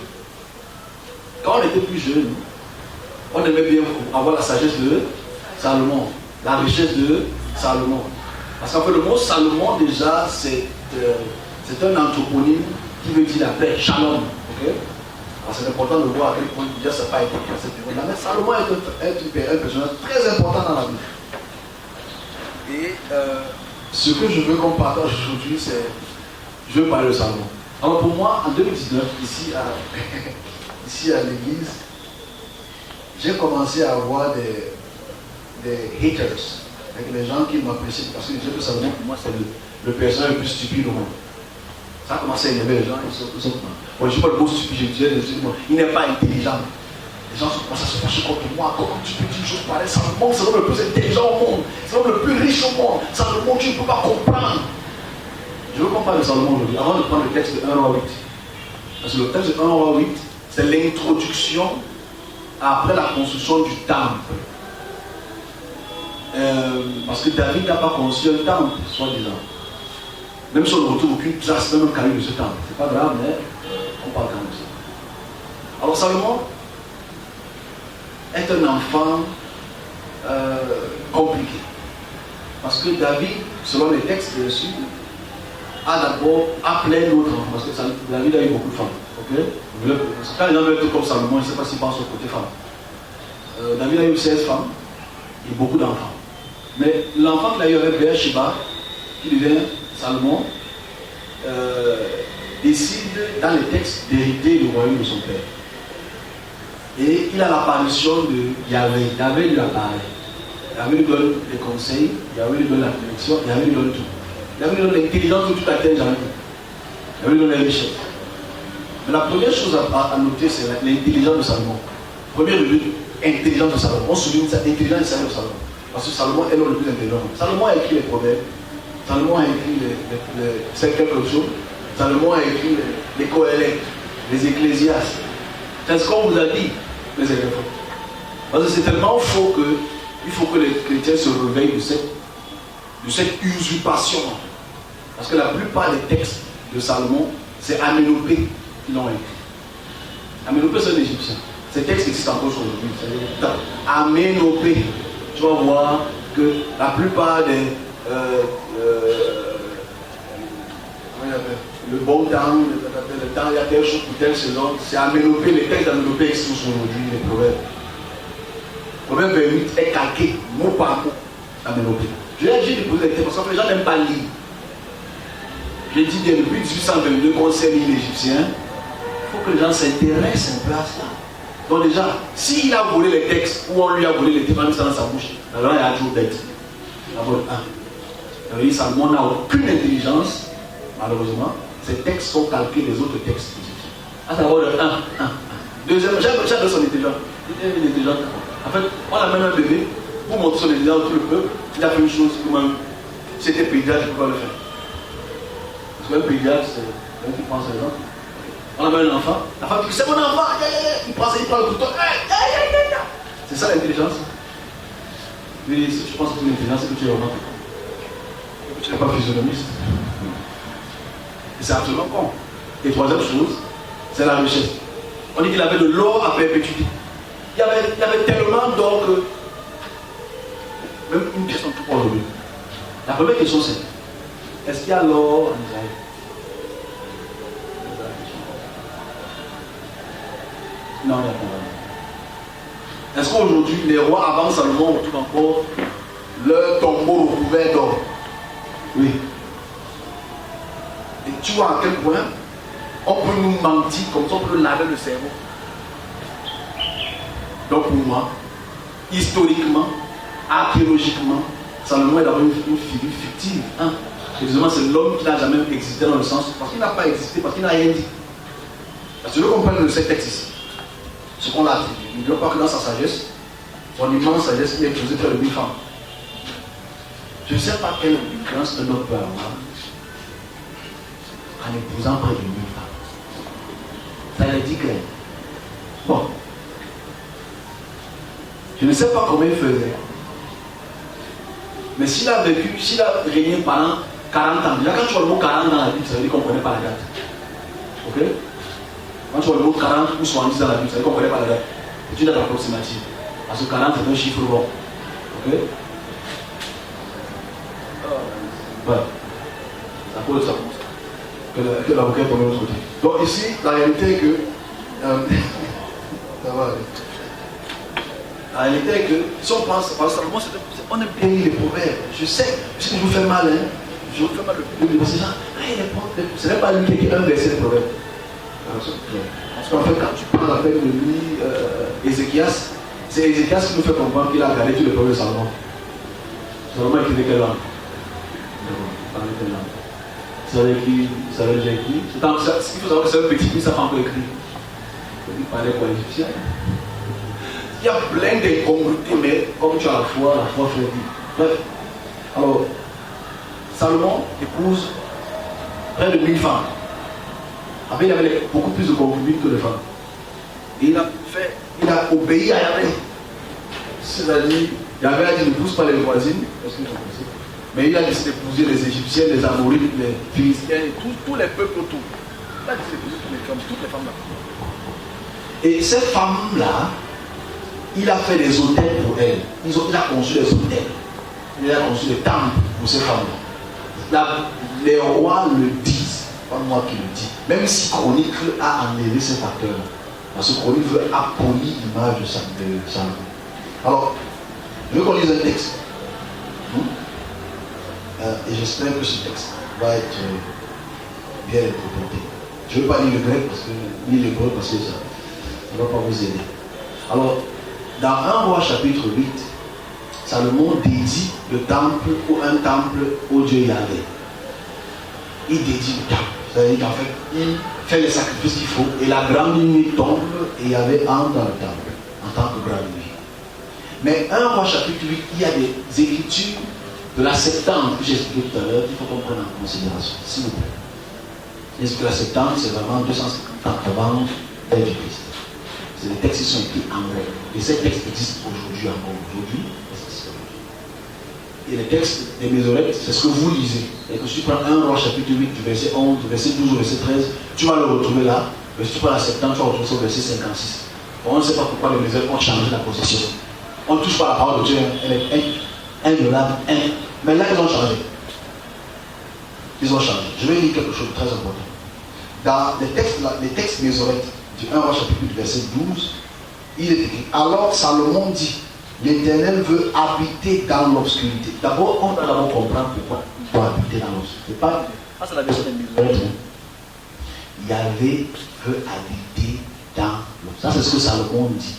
quand on était plus jeune, on aimait bien avoir la sagesse de Salomon, la richesse de Salomon. Parce qu'en fait, le mot Salomon, déjà, c'est un anthroponyme qui veut dire la paix, shalom. Okay? Alors c'est important de voir à quel point déjà ça n'a pas été à cette période-là. Mais Salomon est un personnage très important dans la Bible. Et ce que je veux qu'on partage aujourd'hui, c'est. Je veux parler de Salomon. Alors pour moi, en 2019, ici à l'église, j'ai commencé à avoir des haters, avec des gens qui m'apprécient parce que je sais que Salomon, pour moi, c'est le personnage le plus stupide au monde. Ça a commencé à énerver les gens. Bon, je ne sais pas le mot stupide, je disais, il n'est pas intelligent. Les gens commencent à se fâcher contre moi. Comment tu peux dire une chose pareille? Salomon, c'est l'homme le plus intelligent au monde. C'est l'homme le plus riche au monde. Salomon, tu ne peux pas comprendre. Je veux qu'on parle de Salomon aujourd'hui, avant de prendre le texte de 1 roi 8. Parce que le texte de 1 roi 8, c'est l'introduction après la construction du temple. Parce que David n'a pas construit un temple, soi-disant. Même si on ne retrouve aucune trace, même un caillou de ce temple. C'est pas grave, mais on parle quand même de ça. Alors Salomon est un enfant compliqué. Parce que David, selon les textes bien sûr, a d'abord appelé d'autres enfants. Parce que David a eu beaucoup de femmes. Okay? Quand les gens veulent être comme Salomon, je ne sais pas s'ils pensent au côté femme. David a eu 16 femmes et beaucoup d'enfants. Mais l'enfant qu'il a eu avec Bathsheba, qui devient Salomon, décide dans les textes d'hériter le royaume de son père. Et il a l'apparition de Yahvé. Yahvé lui apparaît. Yahvé lui donne les conseils, Yahvé lui donne la direction, Yahvé lui donne tout. Yahvé lui donne l'intelligence que tu n'atteins jamais. Yahvé lui donne les richesses. Mais la première chose à noter, c'est l'intelligence de Salomon. Première revue, intelligence de Salomon. On souligne ça, intelligence de Salomon. Parce que Salomon est l'homme le plus intelligent. Salomon a écrit les proverbes. Salomon a écrit les 5 quelque chose. Salomon a écrit les Coëlètes, les Ecclésiastes. C'est ce qu'on vous a dit, mais c'est faux. Parce que c'est tellement faux qu'il faut que les chrétiens se réveillent de cette usurpation. Parce que la plupart des textes de Salomon, c'est Aménopée qui l'ont écrit. Aménopée, c'est un Égyptien. Ces textes existent encore aujourd'hui. Aménopée. Tu vas voir que la plupart des le bon temps, le temps, il y a telle chose pour telle saison, c'est Aménopée, les textes d'Aménopée existent aujourd'hui, les proverbes. Le proverbe 28 est calqué, mot par mot, Aménopée. Je l'ai dit de poser des questions parce que les gens n'aiment pas lire. J'ai dit bien depuis 1822 qu'on sait lire l'Égyptien, il faut que les gens s'intéressent un peu à cela. Donc déjà, s'il a volé les textes ou on lui a volé les textes, dans sa bouche, alors il y a toujours bête. D'abord, un. Salomon n'a aucune intelligence, malheureusement. Ces textes sont calqués des autres textes. Ah, d'abord le 1. Deuxième, j'aime son intelligence. Il est intelligent. En fait, on amène un bébé pour montrer son intelligence à tout le peuple. Il a fait une chose que même, si c'était pédiatre, je ne peux pas le faire. Parce qu'un pédiatre, c'est un qui prend ses gens. On amène un enfant, la femme dit c'est mon enfant, il prend le couteau, c'est ça l'intelligence. Mais si tu penses que c'est l'intelligence, c'est que tu es vraiment tu n'es pas physionomiste. Et c'est absolument con. Et troisième chose, c'est la richesse. On dit qu'il avait de l'or à perpétuité. Il y avait tellement d'or que même une pièce en tout pour aujourd'hui. La première question c'est est-ce qu'il y a l'or en Israël? Non, il n'y a pas. Est-ce qu'aujourd'hui, les rois avant Salomon retrouvent encore leur tombeau recouvert d'or? Oui. Et tu vois à quel point on peut nous mentir comme ça, on peut laver le cerveau. Donc pour moi, historiquement, archéologiquement, Salomon est d'abord une figure fictive. Hein? Évidemment, c'est l'homme qui n'a jamais existé dans le sens, parce qu'il n'a pas existé, parce qu'il n'a rien dit. Parce que je comprends de ces textes ici. Ce qu'on a attribué. N'oublions pas que dans sa sagesse, son immense sagesse, il a épousé près de 1000 femmes. Je ne sais pas quelle influence un homme peut avoir en épousant près de 1000 femmes. Ça l'a dit clair. Bon. Je ne sais pas comment il faisait. Mais s'il a vécu, s'il a régné pendant 40 ans, déjà quand tu vois le mot 40 dans la Bible, ça veut dire qu'on ne connaît pas la date. Ok? Quand tu vois le mot 40 ou 70 dans la Bible, ça veut dire qu'on ne connaît pas la date. C'est une date approximative. Parce que 40 c'est un chiffre rond. Ok? Voilà. Ça pose ça comme ça. Que l'avocat est tombé de l'autre côté. Donc ici, la réalité est que. Ça va aller. La réalité est que si on pense, parce que moi, on aime bien lire les proverbes. Je sais que je vous fais mal, hein. Je vous fais mal le plus. Parce que ce n'est pas lui qui écrit un verset de proverbe. Parce qu'en fait, quand tu prends la peine de lire Ézéchias, c'est Ézéchias qui nous fait comprendre qu'il a regardé tous les proverbes de Salomon. Salomon écrivait quelle langue? Il savait déjà écrit. Il faut savoir que c'est un petit peu, ça fait encore écrit. Il parlait quoi, égyptien? il y a plein d'incongruités, mais comme tu as la foi fait vivre. Bref, alors, Salomon épouse près de 1000 femmes. Après, il avait beaucoup plus de concubines que de femmes. Et il a obéi à Yahvé. C'est-à-dire, Yahvé a dit ne pousse pas les voisines, parce qu'ils sont poussés. Mais il a décidé d'épouser les Égyptiens, les Amorites, les Philistins, et tous les peuples autour. Il a décidé d'épouser toutes les femmes là. Et cette femme-là, il a fait des hôtels pour elle. Il a conçu des hôtels. Il a conçu des temples pour ces femmes-là. Les rois le disent, pas moi qui le dis. Même si Chronique a enlevé cet acteur-là. Parce que Chronique veut appolir l'image de Salomon. Alors, je veux qu'on lise un texte. Et j'espère que ce texte va être bien interprété. Je ne veux pas lire le grec parce que ni l'hébreu parce que ça ne va pas vous aider. Alors, dans 1 Roi chapitre 8, Salomon dédie le temple ou un temple au Dieu Yahvé. Il dédie le temple. C'est-à-dire qu'en fait, il fait les sacrifices qu'il faut et la grande nuit tombe et Yahvé entre dans le temple en tant que grande nuit. Mais 1 Roi chapitre 8, il y a des écritures de la Septante que j'ai expliqué tout à l'heure qu'il faut qu'on prenne en considération, s'il vous plaît. Est-ce que la Septante, c'est vraiment 250 avant l'ère du Christ? C'est des textes qui sont écrits en grec. Et ces textes existent aujourd'hui encore. Et les textes des Mésorètes, c'est ce que vous lisez. Et que si tu prends 1 Roi chapitre 8, du verset 11, du verset 12 au verset 13, tu vas le retrouver là. Mais si tu prends la Septante, tu vas retrouver ça au verset 56. Bon, on ne sait pas pourquoi les Mésorètes ont changé la possession. On ne touche pas la parole de Dieu, elle est inviolable, mais là ils ont changé. Ils ont changé. Je vais lire quelque chose de très important. Dans les textes Mésorètes, du 1 Roi chapitre 8, verset 12, il est écrit: alors Salomon dit, l'Éternel veut habiter dans l'obscurité. D'abord, on doit d'abord comprendre pourquoi il faut habiter dans l'obscurité. Pas, c'est la version des Mésorètes. Yahvé veut habiter dans l'obscurité. Ça, c'est ce que Salomon dit.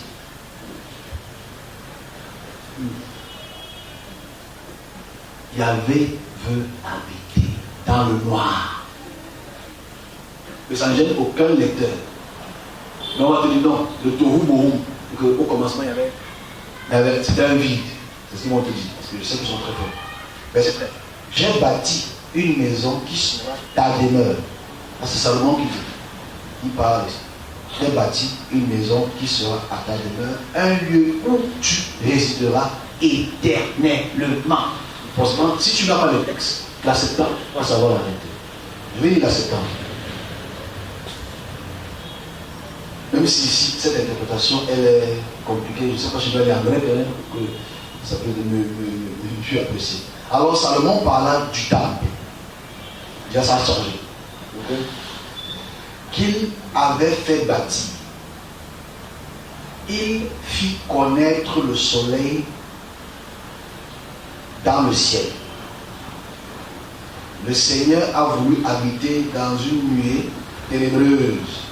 Yahvé veut habiter dans le noir. Mais ça ne gêne aucun lecteur. Mais on va te dire non, le Tohu Bohu, au commencement c'était un vide. C'est ce qu'ils vont te dire, parce que je sais qu'ils sont très forts. Mais c'est vrai. J'ai bâti une maison qui sera ta demeure. C'est Salomon qui dit. Il parle. J'ai bâti une maison qui sera à ta demeure, un lieu où tu résideras éternellement. Forcément, si tu n'as pas le texte, la Septante, tu vas savoir la vérité. Je vais lire la Septante. Même si ici, cette interprétation, elle est compliquée, je ne sais pas si je vais aller en grec, pour que ça peut me plus apprécier. Alors Salomon parla du temple. Déjà ça a changé. Okay? Qu'il avait fait bâtir. Il fit connaître le soleil dans le ciel. Le Seigneur a voulu habiter dans une nuée ténébreuse.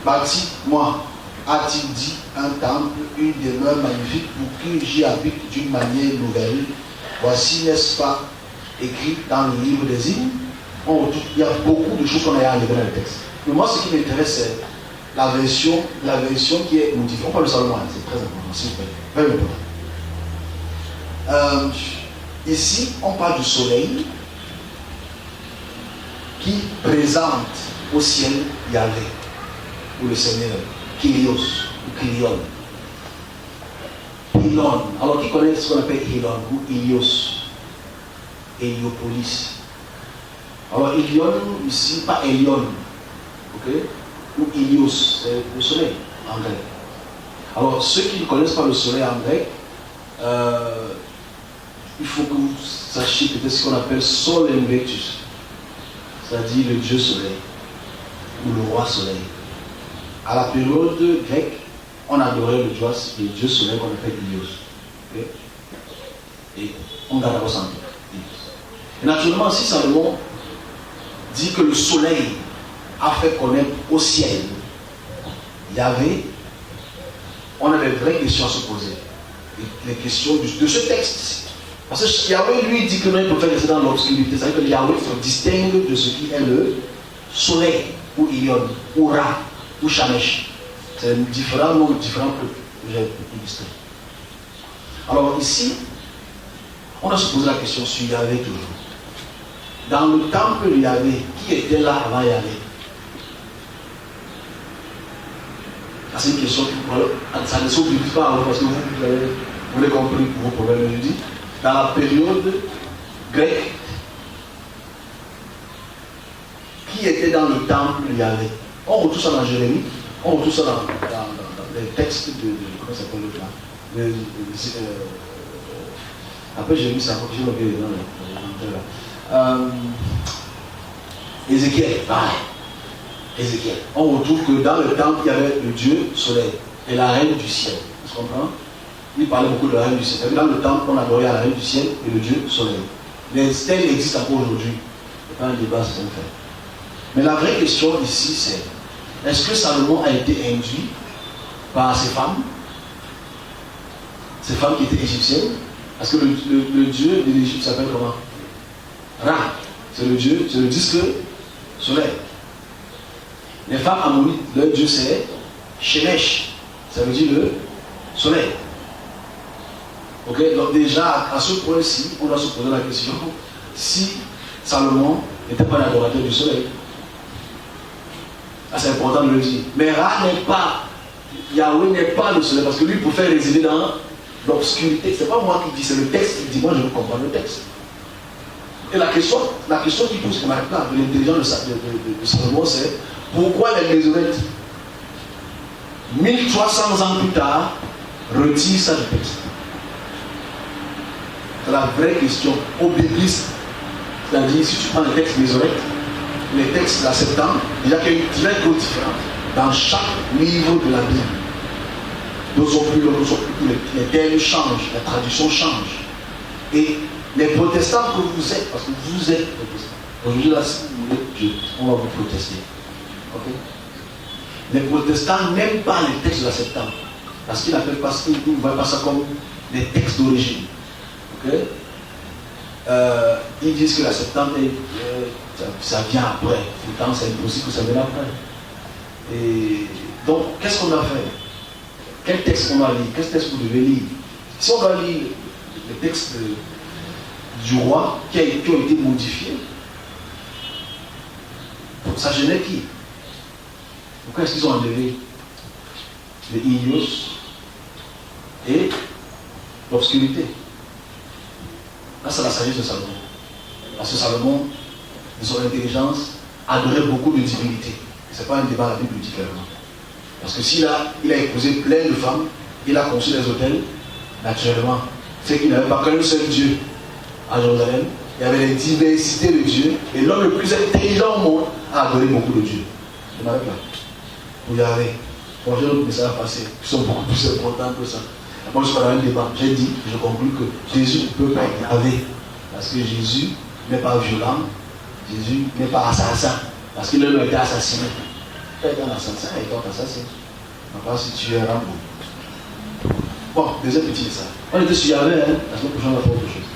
Bâtis-moi, a-t-il dit, un temple, une demeure magnifique pour que j'y habite d'une manière nouvelle. Voici, n'est-ce pas, écrit dans le livre des hymnes. Il y a beaucoup de choses qu'on a enlevées dans le texte. Mais moi, ce qui m'intéresse, c'est la version qui est modifiée. On parle de Salomon, c'est très important, s'il vous plaît. Very important. Ici, on parle du soleil qui présente au ciel Yahvé, ou le Seigneur, Kyrios, ou Kyrion. Hylon. Alors, qui connaît ce qu'on appelle Hylon, ou Ilios, Héliopolis. Alors, Ilion, ici, pas Elion, ok, ou Ilios, c'est le soleil en grec. Alors, ceux qui ne connaissent pas le soleil en grec, il faut que vous sachiez peut-être ce qu'on appelle Sol Invectus, c'est-à-dire le Dieu soleil, ou le roi soleil. À la période grecque, on adorait le Dieu soleil qu'on appelle Ilios. Okay? Et on garde d'abord ça en tête. Et naturellement, si Salomon dit que le soleil a fait connaître au ciel Yahvé, on a des vraies questions à se poser. Les questions de ce texte. Parce que Yahvé lui dit que non, il peut faire rester dans l'obscurité. C'est-à-dire que Yahvé se distingue de ce qui est le soleil, ou Ilion, ou Ra, ou Shamesh. C'est différents noms, différents peuples. j'ai illustré. Alors ici, on a se posé la question sur Yahvé toujours. Dans le temple de Yahvé, qui était là avant Yahvé? C'est une question qui ça ne s'oublie pas, parce que vous l'avez compris pour vos problèmes jeudi. Dans la période grecque, qui était dans le temple de Yahvé? On retrouve ça dans Jérémie, on retrouve ça dans les textes de comment ça s'appelle le plan. Après j'ai vu ça, j'ai oublié Ézéchiel, pareil. Ézéchiel. On retrouve que dans le temple, il y avait le Dieu soleil et la reine du ciel. Tu comprends? Il parlait beaucoup de la reine du ciel. Dans le temple, on adorait la reine du ciel et le Dieu soleil. Les stèles existent encore aujourd'hui. Ce n'est pas un débat, c'est un fait. Mais la vraie question ici, c'est est-ce que Salomon a été induit par ces femmes qui étaient égyptiennes? Parce que le Dieu de l'Égypte s'appelle comment? Ra. C'est le Dieu, c'est le disque soleil. Les femmes ammonites, leur Dieu c'est Shemesh. Ça veut dire le soleil. Ok, donc déjà à ce point-ci, on doit se poser la question si Salomon n'était pas l'adorateur du soleil. Ah, c'est important de le dire. Mais Ra n'est pas, Yahweh n'est pas le soleil, parce que lui, pour faire résider dans l'obscurité, c'est pas moi qui dis, c'est le texte qui dit, moi je veux comprendre le texte. Et la question qui pose comme réponse de l'intelligence de Salomon, c'est pourquoi les Masorétes, 1300 ans plus tard, retirent ça du texte? C'est la vraie question au bibliste. C'est-à-dire, si tu prends les textes Masorétes, les textes de la Septante, il y a une très grosse différence dans chaque livre de la Bible. D'autres sont plus longs, d'autres sont plus courts. Les termes changent, la traduction change. Et les protestants que vous êtes, parce que vous êtes protestants, aujourd'hui là, si vous voulez Dieu, on va vous protester. Okay? Les protestants n'aiment pas les textes de la Septante, parce qu'ils ne voient pas ça comme des textes d'origine. Okay? Ils disent que la Septante, ça vient après. Pourtant, c'est impossible que ça vienne après. Et donc, qu'est-ce qu'on a fait? Quel texte on va lire? Quel texte vous devez lire? Si on doit lire les textes du roi qui ont été modifiés, ça gênait qui? Pourquoi est-ce qu'ils ont enlevé les Ilios et l'obscurité? Là, c'est la sagesse de Salomon. Parce que Salomon, de son intelligence, adorait beaucoup de divinités. Ce n'est pas un débat, la Bible dit clairement. Parce que s'il a épousé plein de femmes, il a conçu des hôtels, naturellement. C'est qu'il n'avait pas qu'un seul Dieu à Jérusalem. Il y avait des diversités de dieux. Et l'homme le plus intelligent au monde a adoré beaucoup de dieux. Je m'arrête là. Vous y avez. Bon, j'ai d'autres messages à passer qui sont beaucoup plus importants que ça. Moi, je suis pas dans un débat. J'ai dit, je conclue que Jésus ne peut pas être Yahvé. Parce que Jésus n'est pas violent. Jésus n'est pas assassin. Parce qu'il a été assassiné. Il est un assassin et donc assassin. On va pas si tu es Rambo. Bon, deuxième petit message. On était sur Yahvé, la semaine prochaine, on va faire autre chose.